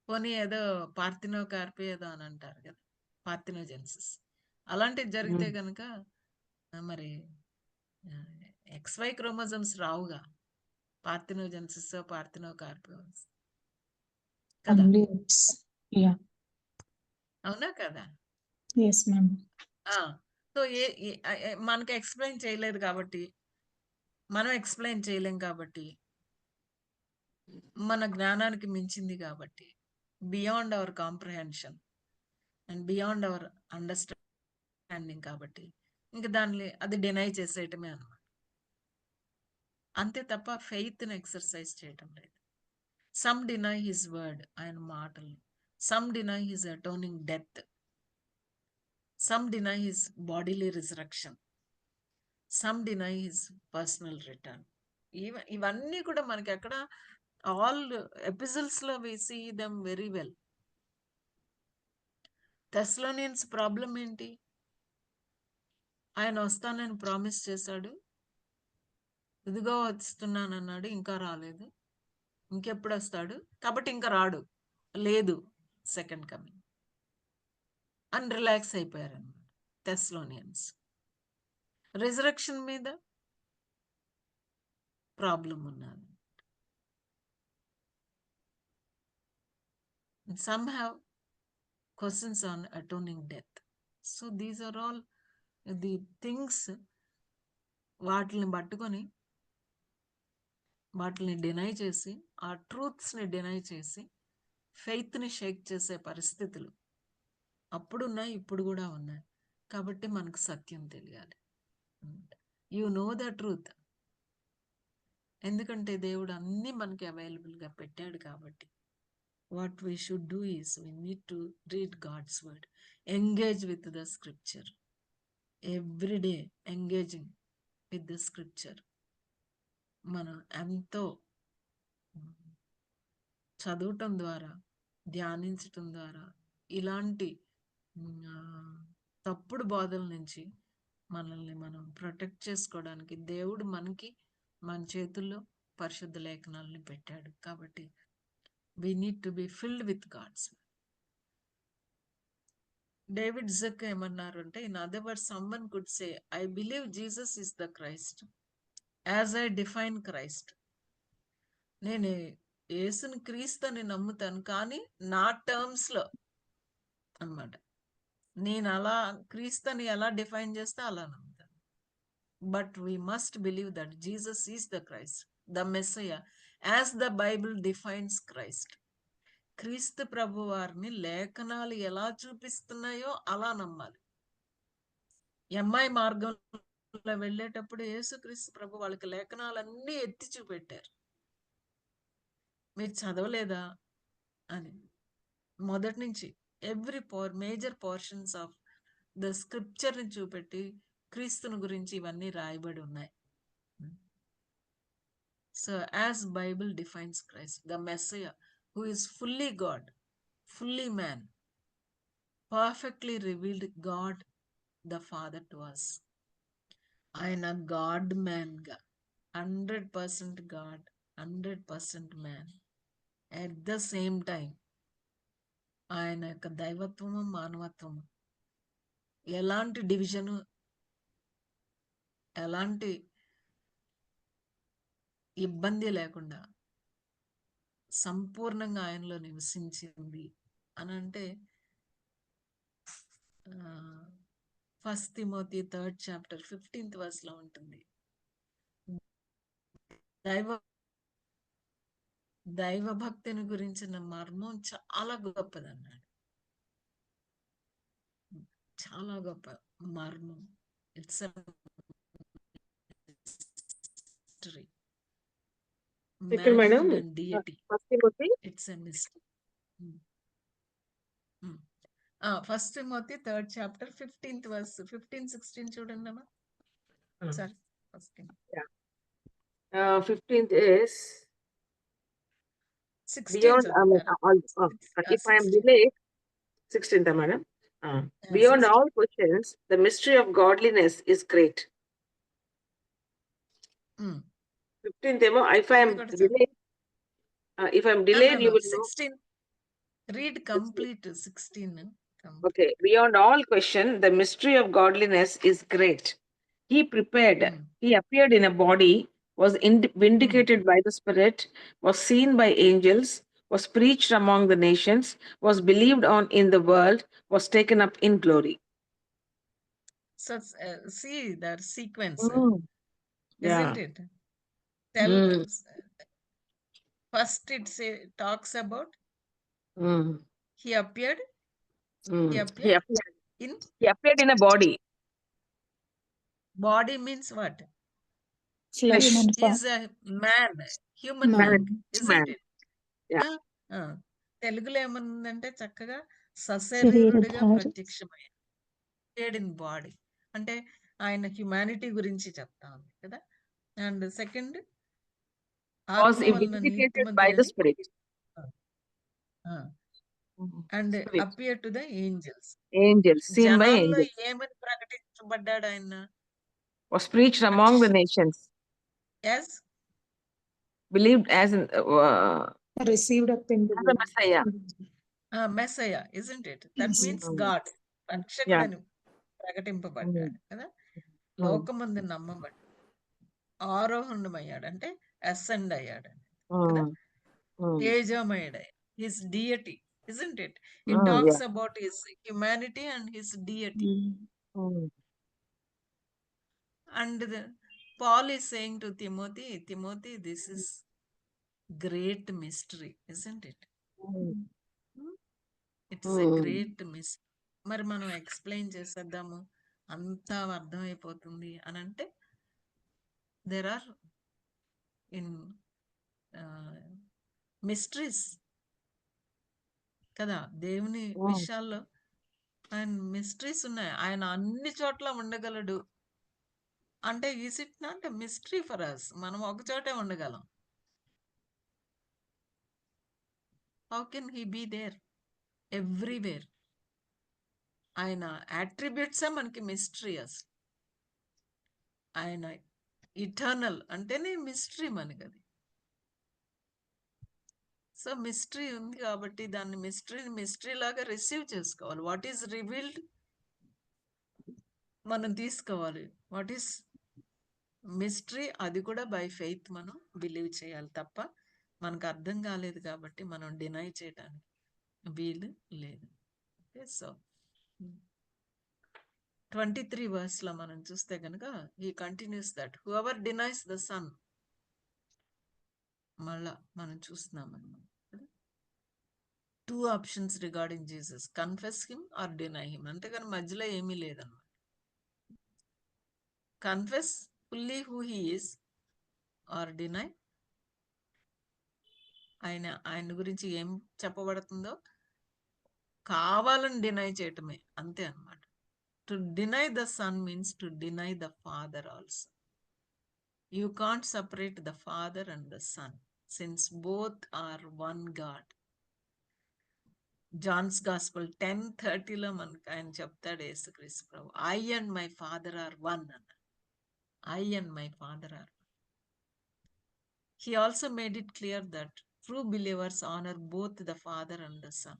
పోనీ ఏదో పార్థినోకార్పీ ఏదో అని అంటారు కదా, పార్థినోజెన్సిస్, అలాంటివి జరిగితే కనుక మరి XY క్రోమోజోమ్స్ రావుగా, పార్థినోజెన్సిస్ పార్థినోకార్పీ కదా, అవునా కదా? Yes ma'am. సో మనకి ఎక్స్ప్లెయిన్ చేయలేదు కాబట్టి మనం ఎక్స్‌ప్లెయిన్ చేయలేం కాబట్టి, మన జ్ఞానానికి మించింది కాబట్టి, beyond our comprehension and beyond our understanding కాబట్టి, ఇంక దాన్ని అది డినై చేసేయటమే అన్నమాట. అంతే తప్ప ఫెయిత్‌ని ఎక్సర్సైజ్ చేయటం లేదు. సమ్ డినై హిస్ వర్డ్, ఆయన మాటల్ని. Some deny his atoning death. Some deny his bodily resurrection. Some deny his personal return. ఇవన్నీ కూడా మనకి ఎక్కడ ఆల్ ఎపిసోడ్స్‌లో we see them very well. Thessalonians problem ఏంటి? ఆయన వస్తానని ప్రామిస్ చేశాడు. ఇదిగో వస్తున్నానన్నాడు, ఇంకా రాలేదు. ఇంకెప్పుడు వస్తాడు? కాబట్టి ఇంకా రాడు. లేదు సెకండ్ కమింగ్ అని రిలాక్స్ అయిపోయారన్నమాట థెస్సలోనియన్స్. రిజరక్షన్ మీద ప్రాబ్లం ఉన్నది. Some have questions on atoning death. So these are all the things వాటిని పట్టుకొని వాటిని డినై చేసి, ఆ ట్రూత్స్ని డినై చేసి ఫెయిత్ని షేక్ చేసే పరిస్థితులు అప్పుడున్నాయి, ఇప్పుడు కూడా ఉన్నాయి. కాబట్టి మనకు సత్యం తెలియాలి. You know the truth. ఎందుకంటే దేవుడు అన్నీ మనకి అవైలబుల్గా పెట్టాడు కాబట్టి. What we should do is we need to read God's word, engage with the scripture. Every day engaging with the scripture. మనం ఎంతో చదవటం ద్వారా, ధ్యానించటం ద్వారా ఇలాంటి తప్పుడు బోధల నుంచి మనల్ని మనం ప్రొటెక్ట్ చేసుకోవడానికి దేవుడు మనకి మన చేతుల్లో పరిశుద్ధ లేఖనాలని పెట్టాడు. కాబట్టి we need to be filled with God's word. David jack ఏమన్నారు అంటే, in other words someone could say, I believe Jesus is the Christ as I define Christ. నేను యేసుని క్రీస్తు అని నమ్ముతాను, కానీ నా టర్మ్స్లో అన్నమాట. నేను అలా క్రీస్తుని ఎలా డిఫైన్ చేస్తే అలా నమ్ముతాను. But we must believe that Jesus is the Christ, the Messiah, as the Bible defines Christ. క్రీస్తు ప్రభు వారిని లేఖనాలు ఎలా చూపిస్తున్నాయో అలా నమ్మాలి. ఎమ్మాయి మార్గంలో వెళ్ళేటప్పుడు యేసుక్రీస్తు ప్రభు వాళ్ళకి లేఖనాలన్నీ ఎత్తి చూపెట్టారు. మీరు చదవలేదా అని. మొదటి నుంచి every major portions of the స్క్రిప్చర్ని చూపెట్టి క్రీస్తుని గురించి ఇవన్నీ రాయబడి ఉన్నాయి. So as Bible defines Christ, the Messiah who is fully God, fully man, perfectly revealed God the Father to us. ఆయన గాడ్ మ్యాన్ గా 100% God, 100% man. At the same time ఆయన యొక్క దైవత్వము, మానవత్వము ఎలాంటి డివిజను, ఎలాంటి ఇబ్బంది లేకుండా సంపూర్ణంగా ఆయనలో నివసించింది అని అంటే, 1 Timothy 3rd chapter 15th verse లో ఉంటుంది. దైవ భక్తిని గురించిన మర్మం చాలా గొప్పదన్నాడు. చాలా గొప్ప మర్మం. It's mystery. ఇక్కడ madam Manhood and deity. First Timothy It's a mystery. 1 Timothy 3rd chapter 15th verse 15-16 చూడండి అమ్మా. సారీ, 15th is 16 beyond చదువుతారా? if I am delayed 16th madam. Beyond 16. all questions, the mystery of godliness is great. 15th ఏమో if I am అది కూడా చదువు. delayed, if I am delayed you will know. 16 read complete 16. Okay, beyond all question, the mystery of godliness is great. He prepared, he appeared in a body, was vindicated by the Spirit, was seen by angels, was preached among the nations, was believed on in the world, was taken up in glory. So see that sequence, Yeah. isn't it? tell Mm. first talks about Mm. he appeared Mm. he He appeared appeared. in He appeared in a body. body means what? Flesh. Human He form. is a man, human Man. being, Man. isn't Man. it? Yeah. తెలుగులో ఏమనుందంటే చక్కగా శరీరధారి. సశరీరుడిగా ప్రత్యక్షమయ్యాడు in body, అంటే ఆయన humanity గురించి చెప్తా ఉంది కదా. అండ్ సెకండ్ Was ఆత్మ వలన vindicated by the నీతిమంతుడని Spirit. And Spirit. Appear to the angels. Angels. Seen by జనాల్లో angels. ఏమని ప్రకటించబడ్డాడు ఆయన? Was preached among the nations. As Believed as in Received up in the as a Messiah. Messiah, isn't it? That Yes. Means Mm. God, Yeah. రక్షకుడని ప్రకటింపబడ్డాడు కదా. లోకమందు నమ్మబడి ఆరోహణమయ్యాడు, అంటే అసెండ్ అయ్యాడు కదా. తేజమయుడు, his deity, isn't it? It Yeah. Talks about his humanity and his deity. And Paul is saying to Timothy, Timothy, this is great mystery, isn't it? It's a great mystery. మరి మనం explain చేసేద్దాము, అంతా అర్థమైపోతుంది అని అంటే there are in mysteries కదా. దేవుని విషయాల్లో ఆయన మిస్టరీస్ ఉన్నాయి. ఆయన అన్ని చోట్ల ఉండగలడు అంటే is it not a mystery for us? మనం ఒక చోటే ఉండగలం. How can he be there everywhere? ఆయన అట్రిబ్యూట్సే మనకి మిస్టరీ. అసలు ఆయన ఇటర్నల్ అంటేనే మిస్టరీ మనకి అది. సో మిస్టరీ ఉంది కాబట్టి దాన్ని మిస్టరీ లాగా రిసీవ్ చేసుకోవాలి. వాట్ ఈస్ రివీల్డ్ మనం తీసుకోవాలి. వాట్ ఈస్ మిస్టరీ అది కూడా బై ఫెయిత్ మనం బిలీవ్ చేయాలి తప్ప మనకు అర్థం కాలేదు కాబట్టి మనం డినై చేయడానికి వీలు లేదు. ఓకే, సో 23 verse లో మనం చూస్తే కనుక he continues that whoever denies the son, మళ్ళా మనం చూస్తున్నాం అన్నమాట. 2 options regarding Jesus, confess him or deny him. అంతేగాని మధ్యలో ఏమీ లేదన్నమాట. confess fully who he is or deny, ఆయన గురించి ఏం చెప్పబడుతుందో కావాలని డినై చేయటమే, అంతే అన్నమాట. To deny the son means to deny the father also. You can't separate the father and the son since both are one God. John's Gospel 10:30 లో మనకు ఆయన చెప్తాడు యేసుక్రీస్తు ప్రభు, I and my father are one అన్న. I and my father are one. He also made it clear that true believers honor both the father and the son.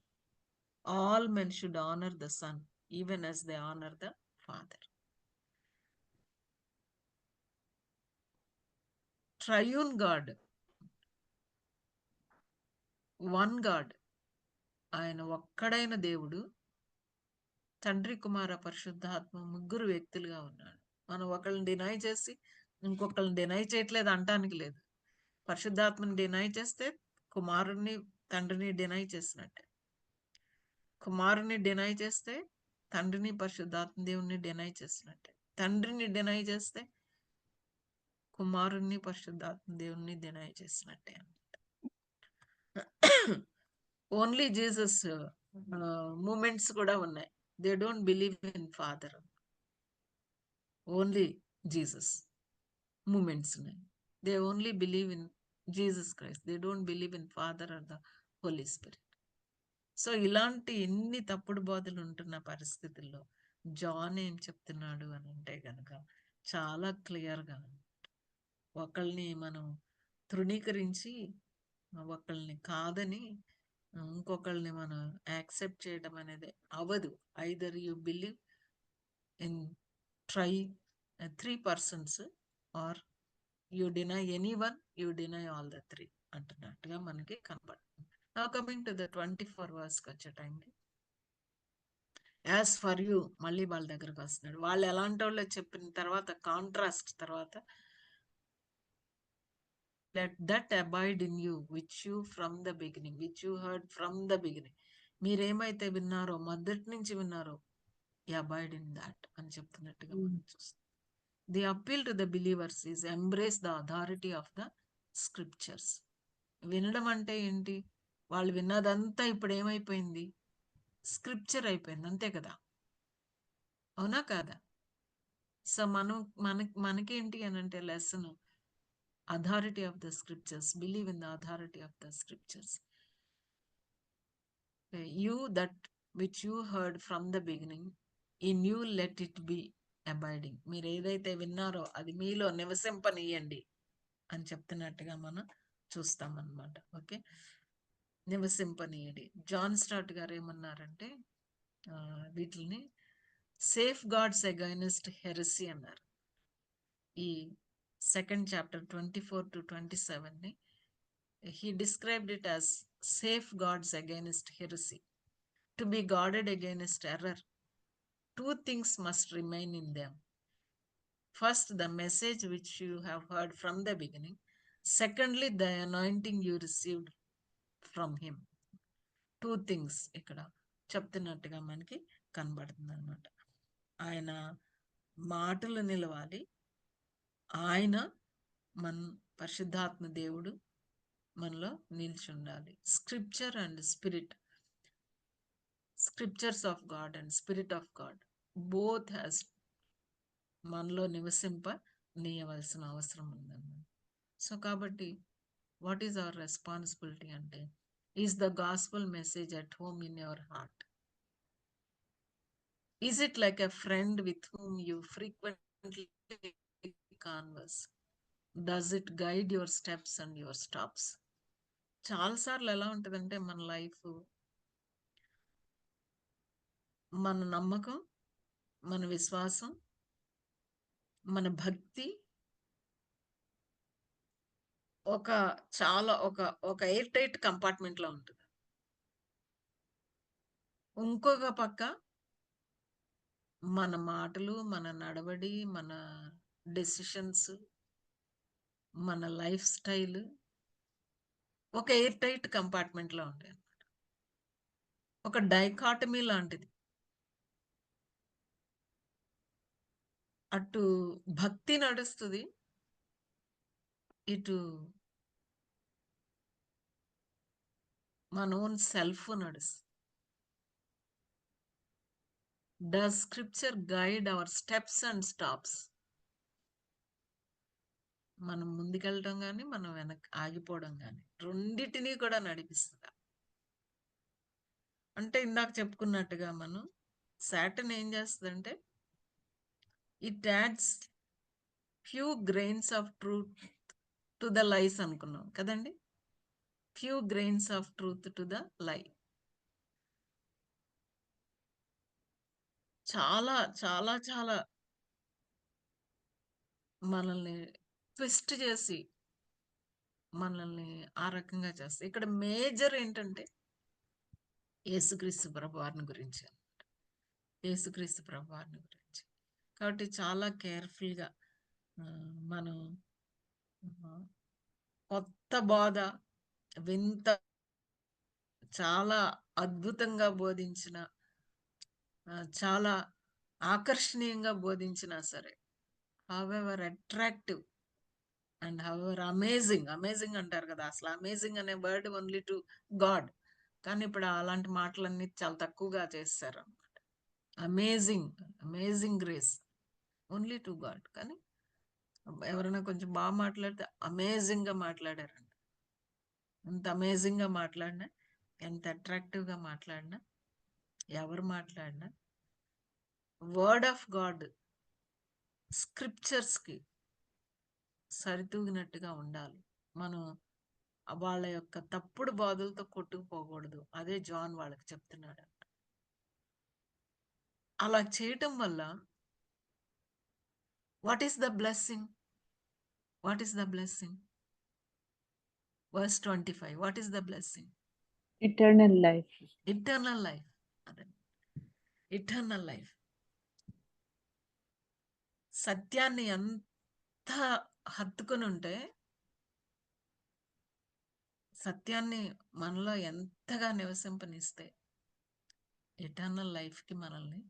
All men should honor the son even as they honor the father. Triune God, one God, ఆయన ఒక్కడైన దేవుడు, తండ్రి కుమార పరిశుద్ధాత్మ ముగ్గురు వ్యక్తులుగా ఉన్నాడు. మనం ఒకళ్ళని deny చేసి ఇంకొకళ్ళని డినై చేయట్లేదు అంటానికి లేదు. పరిశుద్ధాత్మని డినై చేస్తే కుమారుణ్ణి తండ్రిని డినై చేసినట్టే. కుమారుని డినై చేస్తే తండ్రిని పరిశుద్ధాత్మ దేవుణ్ణి డినై చేసినట్టే. తండ్రిని డినై చేస్తే కుమారుణ్ణి పరిశుద్ధాత్మ దేవుణ్ణి డినై చేసినట్టే. ఓన్లీ జీసస్ మూమెంట్స్ కూడా ఉన్నాయి. They don't believe in Father. Only Jesus moments ఉన్నాయి. They only believe in Jesus Christ. They don't believe in Father or the Holi Spirit. So ఇలాంటి ఎన్ని తప్పుడు బోధలు ఉంటున్న పరిస్థితుల్లో జాన్ ఏం చెప్తున్నాడు అని అంటే గనక చాలా క్లియర్గా, ఒకళ్ళని మనం తృణీకరించి ఒకళ్ళని కాదని ఇంకొకళ్ళని మనం యాక్సెప్ట్ చేయడం అనేది అవదు. Either you believe in 3 persons or you deny any one, you deny all the 3 అంటున్నట్టుగా మనకి కనబడుతుంది. Now coming to the 24 verse వచ్చే టైంకి, యాజ్ ఫర్ యూ మళ్ళీ వాళ్ళ దగ్గరకు వస్తున్నాడు. వాళ్ళు ఎలాంటి వాళ్ళో చెప్పిన తర్వాత కాంట్రాస్ట్ తర్వాత let that abide in you which you from the beginning, which you heard from the beginning. మీరేమైతే విన్నారో, మొదటి నుంచి విన్నారో, అబాయిడ్ ఇన్ దాట్ అని చెప్తున్నట్టుగా మనం చూస్తాం. The appeal to the believers is embrace the authority of the scriptures. వినడం అంటే ఏంటి? వాళ్ళు విన్నదంతా ఇప్పుడు ఏమైపోయింది? స్క్రిప్చర్ అయిపోయింది, అంతే కదా? అవునా కాదా? సో మనకేంటి అని అంటే lesson authority of the scriptures, believe in the authority of the scriptures. You that which you heard from the beginning, in you let it be abiding. మీరు ఏదైతే విన్నారో అది మీలో నివసింపనీయండి అని చెప్తున్నట్టుగా మనం చూస్తాం అన్నమాట. ఓకే, నివసింపనీయండి. జాన్ స్టార్ట్ గారు ఏమన్నారంటే వీటిని సేఫ్ గార్డ్స్ అగైనెస్ట్ హెరసీ అన్నారు. ఈ 2nd chapter 24 to 27 ni he described it as safeguards against heresy. To be guarded against error, two things must remain in them. First, the message which you have heard from the beginning. Secondly, the anointing you received from him. Two things ఇక్కడ చెప్తున్నట్టుగా మనకి కనబడుతుంది అనమాట. ఆయన మాటలు నిలవాలి, ఆయన మన పరిశుద్ధాత్మ దేవుడు మనలో నిలిచి ఉండాలి. Scripture and spirit, scriptures of God and spirit of God both has మనలో నివసింపనీయవలసిన అవసరం ఉందన్నమాట. సో కాబట్టి వాట్ ఈజ్ అవర్ రెస్పాన్సిబిలిటీ అంటే, is the gospel message at home in your heart? Is it like a friend with whom you frequently converse? Does it guide your steps and your stops? చాలాసార్లు ఎలా ఉంటుందంటే మన life, మన నమ్మకం, మన విశ్వాసం, మన భక్తి ఒక ఎయిర్ టైట్ కంపార్ట్మెంట్ లో ఉంటుంది. ఇంకొక పక్క మన మాటలు, మన నడవడి, మన డెసిషన్స్, మన లైఫ్ స్టైల్ ఒక ఎయిర్ టైట్ కంపార్ట్మెంట్ లో ఉంటాయి అన్నమాట. ఒక డైకాటమీ లాంటిది. అటు భక్తి నడుస్తుంది, ఇటు మన ఓన్ సెల్ఫ్ నడుస్తుంది. Does scripture guide our steps and stops? మనం ముందుకెళ్ళటం కానీ మనం వెనక్కి ఆగిపోవడం కానీ రెండింటినీ కూడా నడిపిస్తుంది. అంటే ఇందాక చెప్పుకున్నట్టుగా మనం సాటర్న్ ఏం చేస్తుందంటే, it adds few grains of truth to the లైస్ అనుకున్నాం కదండి. Few grains of truth to the లై. చాలా చాలా చాలా మనల్ని ట్విస్ట్ చేసి మనల్ని ఆ రకంగా చేస్తాయి. ఇక్కడ మేజర్ ఏంటంటే యేసుక్రీస్తు ప్రభువారిని గురించి అన్నమాట. యేసుక్రీస్తు ప్రభువారిని గురించి. కాబట్టి చాలా కేర్ఫుల్గా మనం కొత్త బోధ, వింత, చాలా అద్భుతంగా బోధించిన, చాలా ఆకర్షణీయంగా బోధించినా సరే, however attractive and however amazing, amazing అంటారు కదా, అసలు అమేజింగ్ అనే వర్డ్ ఓన్లీ టు గాడ్. కానీ ఇప్పుడు అలాంటి మాటలన్నీ చాలా తక్కువగా చేస్తారు అనమాట. Amazing, amazing grace only to God. కానీ ఎవరైనా కొంచెం బాగా మాట్లాడితే అమేజింగ్గా మాట్లాడారంట. ఎంత అమేజింగ్గా మాట్లాడినా, ఎంత అట్రాక్టివ్గా మాట్లాడినా, ఎవరు మాట్లాడినా వర్డ్ ఆఫ్ గాడ్ స్క్రిప్చర్స్కి సరితూగినట్టుగా ఉండాలి. మనం వాళ్ళ యొక్క తప్పుడు బాధలతో కొట్టుకుపోకూడదు. అదే జాన్ వాళ్ళకి చెప్తున్నాడు. అలా చేయటం వల్ల what is the blessing? What is the blessing? Verse 25. What is the blessing? Eternal life. Eternal life. అదే ఇటర్నల్ లైఫ్. సత్యాన్ని ఎంత హత్తుకొని ఉంటే సత్యాన్ని మనలో ఎంతగా నివసింపనిస్తే ఎటర్నల్ లైఫ్కి మనల్ని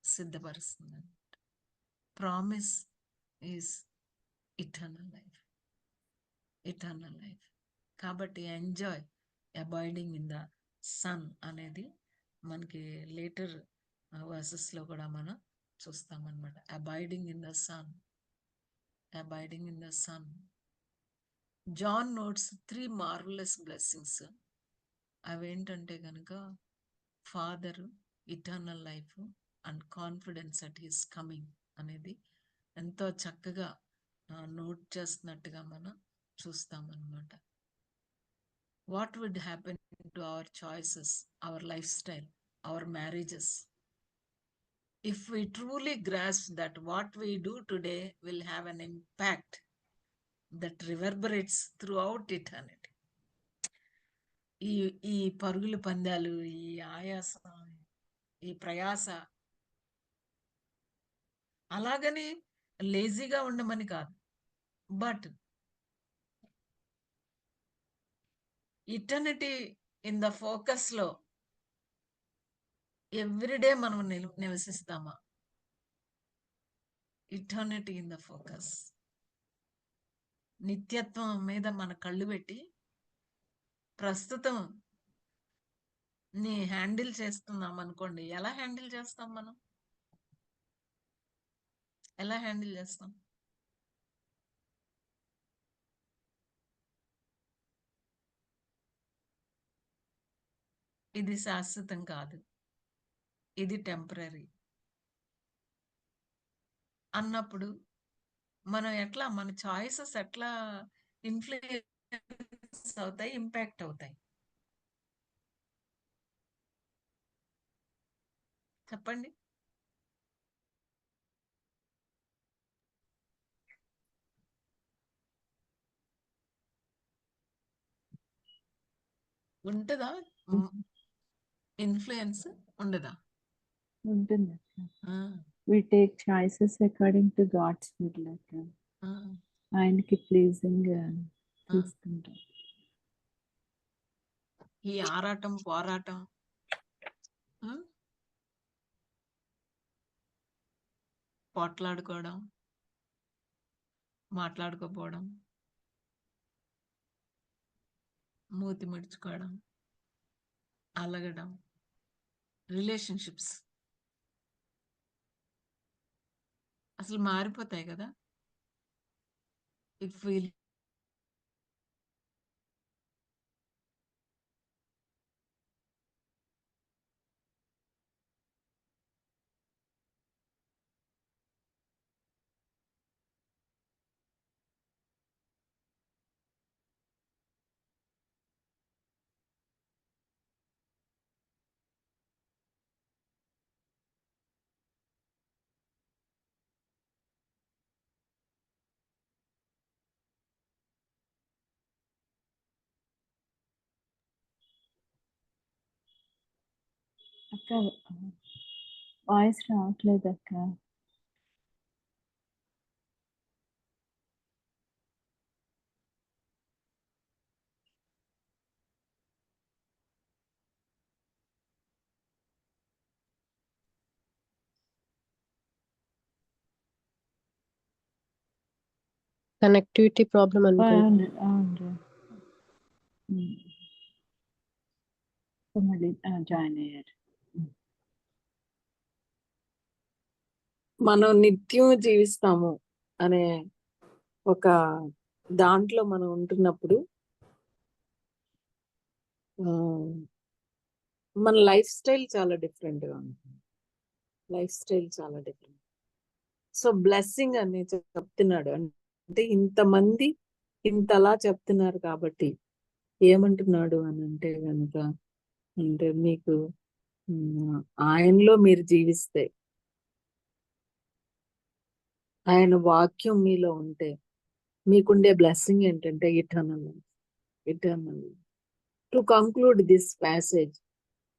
సిద్ధపరుస్తుంది. Promise is eternal life, eternal life. కాబట్టి enjoy abiding in the Son అనేది మనకి లేటర్ వర్సెస్లో కూడా మనం చూస్తామన్నమాట. Abiding in the Son, abiding in the Son. John notes 3 marvellous blessings. అవేంటంటే కనుక Father, eternal life and confidence at his coming అనేది ఎంతో చక్కగా నోట్ చేస్తున్నట్టుగా మనం చూస్తామన్నమాట. What would happen to our choices, our lifestyle, our marriages if we truly grasp that what we do today will have an impact that reverberates throughout eternity. ఈ పరుగుల పందాలు, ఈ ఆయాసం, ఈ ప్రయాస అలాగని లేజీగా ఉండమని కాదు, but eternity in the focus లో ఎవ్రీడే మనం నివసిస్తామా? ఇటర్నిటీ ఇన్ ద ఫోకస్, నిత్యత్వం మీద మన కళ్ళు పెట్టి ప్రస్తుతం ని హ్యాండిల్ చేస్తున్నాం అనుకోండి. ఎలా హ్యాండిల్ చేస్తాం మనం? ఎలా హ్యాండిల్ చేస్తాం? ఇది శాశ్వతం కాదు, ఇది టెంపరీ అన్నప్పుడు మనం ఎట్లా, మన చాయిసెస్ ఎట్లా ఇన్ఫ్లుయెన్స్ అవుతాయి, ఇంపాక్ట్ అవుతాయి? చెప్పండి. ఉంటుందా ఇన్ఫ్లుయెన్స్? ఉండదా? ఉంటుంది. ఆ, We take choices according to God's will, like ఆ, ఆయనకి ప్లీజింగ్ తీసుకుంటాం. ఈ ఆరాటం పోరాటం, పోట్లాడుకోవడం, మాట్లాడుకోపోవడం, మూతి ముడుచుకోవడం, అలగడం, రిలేషన్షిప్స్ అసలు మారిపోతాయి కదా. ఇఫ్ వి అక్క వాయిస్ రావట్లేదు అక్క. కనెక్టివిటీ ప్రాబ్లం అనుకుంటా. అవును. మళ్ళీ జాయిన్ అయ్యారు. మనం నిత్యం జీవిస్తాము అనే ఒక దాంట్లో మనం ఉంటున్నప్పుడు మన లైఫ్ స్టైల్ చాలా డిఫరెంట్గా ఉంటుంది. లైఫ్ స్టైల్ చాలా డిఫరెంట్. సో బ్లెస్సింగ్ అని చెప్తున్నాడు అంటే ఇంతమంది ఇంతలా చెప్తున్నారు కాబట్టి ఏమంటున్నాడు అని అంటే కనుక, అంటే మీకు ఆయనలో మీరు జీవిస్తే, ఆయన వాక్యం మీలో ఉంటే మీకుండే బ్లెస్సింగ్ ఏంటంటే eternal. To conclude this passage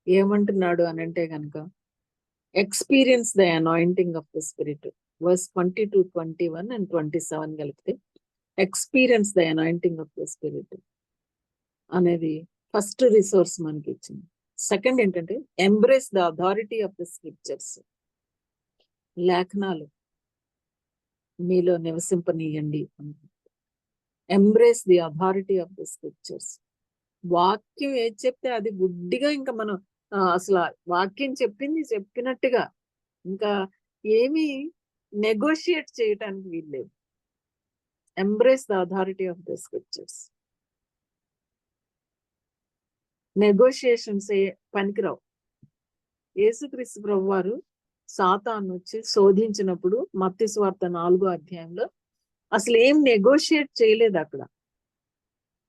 ఏమంటున్నాడు అని అంటే కనుక, experience the anointing of the Spirit, verse 22, 21 and 27 కలిపితే experience the anointing of the Spirit అనేది ఫస్ట్ రిసోర్స్ మనకి ఇచ్చింది. సెకండ్ ఏంటంటే embrace the authority of the scriptures, లేఖనాలు మీలో నివసింపనీయండి. Embrace the authority of the scriptures. వాక్యం ఏది చెప్తే అది గుడ్డిగా ఇంకా మనం అసలు వాక్యం చెప్పింది చెప్పినట్టుగా ఇంకా ఏమీ నెగోషియేట్ చేయటానికి వీల్లేదు. Embrace the authority of the scriptures. Negotiations పనికిరావు. యేసుక్రీస్తు ప్రభు వారు సాతాను వచ్చి శోధించినప్పుడు మత్తయి సువార్త 4వ అధ్యాయంలో అసలు ఏం నెగోషియేట్ చేయలేదు అక్కడ.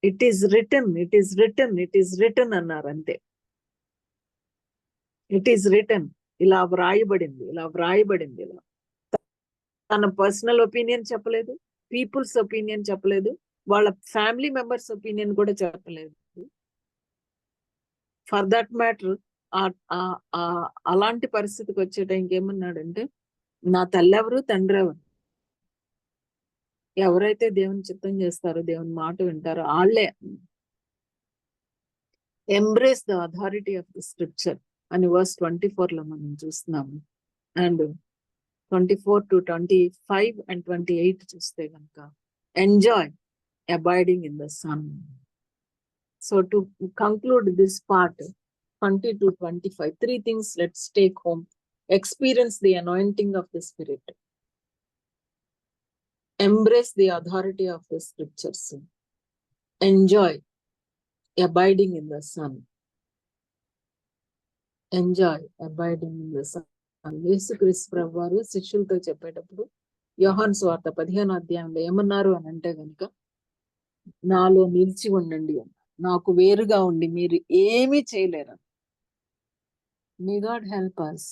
It is return, it is return, it is return అన్నారు అంతే. ఇట్ ఈస్ రిటన్, ఇలా వ్రాయబడింది, ఇలా వ్రాయబడింది. ఇలా తన పర్సనల్ ఒపీనియన్ చెప్పలేదు, పీపుల్స్ ఒపీనియన్ చెప్పలేదు, వాళ్ళ ఫ్యామిలీ మెంబర్స్ ఒపీనియన్ కూడా చెప్పలేదు. ఫర్ దట్ మ్యాటర్ అలాంటి పరిస్థితికి వచ్చే టైంకి ఏమన్నాడంటే, నా తల్లెవరు తండ్రి ఎవరు, ఎవరైతే దేవుని చిత్తం చేస్తారో దేవుని మాట వింటారో వాళ్ళే. Embrace the authority of the scripture అని వర్స్ 24 లో మనం చూస్తున్నాము. అండ్ 24 to 25 and 28 చూస్తే కనుక enjoy abiding in the son. So to conclude this part 20 to 25, 3 things let's take home. Experience the anointing of the Spirit. Embrace the authority of the scriptures. Enjoy abiding in the sun. Enjoy abiding in the sun. యేసుక్రీస్తు ప్రభు వారు శిష్యులతో చెప్పేటప్పుడు యోహాను సువార్త 15వ అధ్యాయంలో ఏమన్నారు అని అంటే కనుక, నాలో నిలిచి ఉండండి అన్నారు. నాకు వేరుగా ఉండి మీరు ఏమీ చేయలేరు. May God help us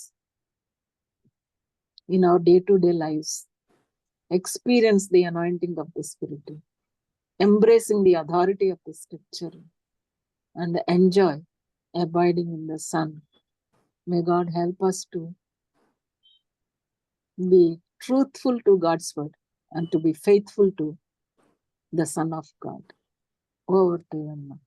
in our day-to-day lives. Experience the anointing of the Spirit, embracing the authority of the scripture, and enjoy abiding in the sun. May God help us to be truthful to God's word and to be faithful to the Son of God. Over to you, Amma.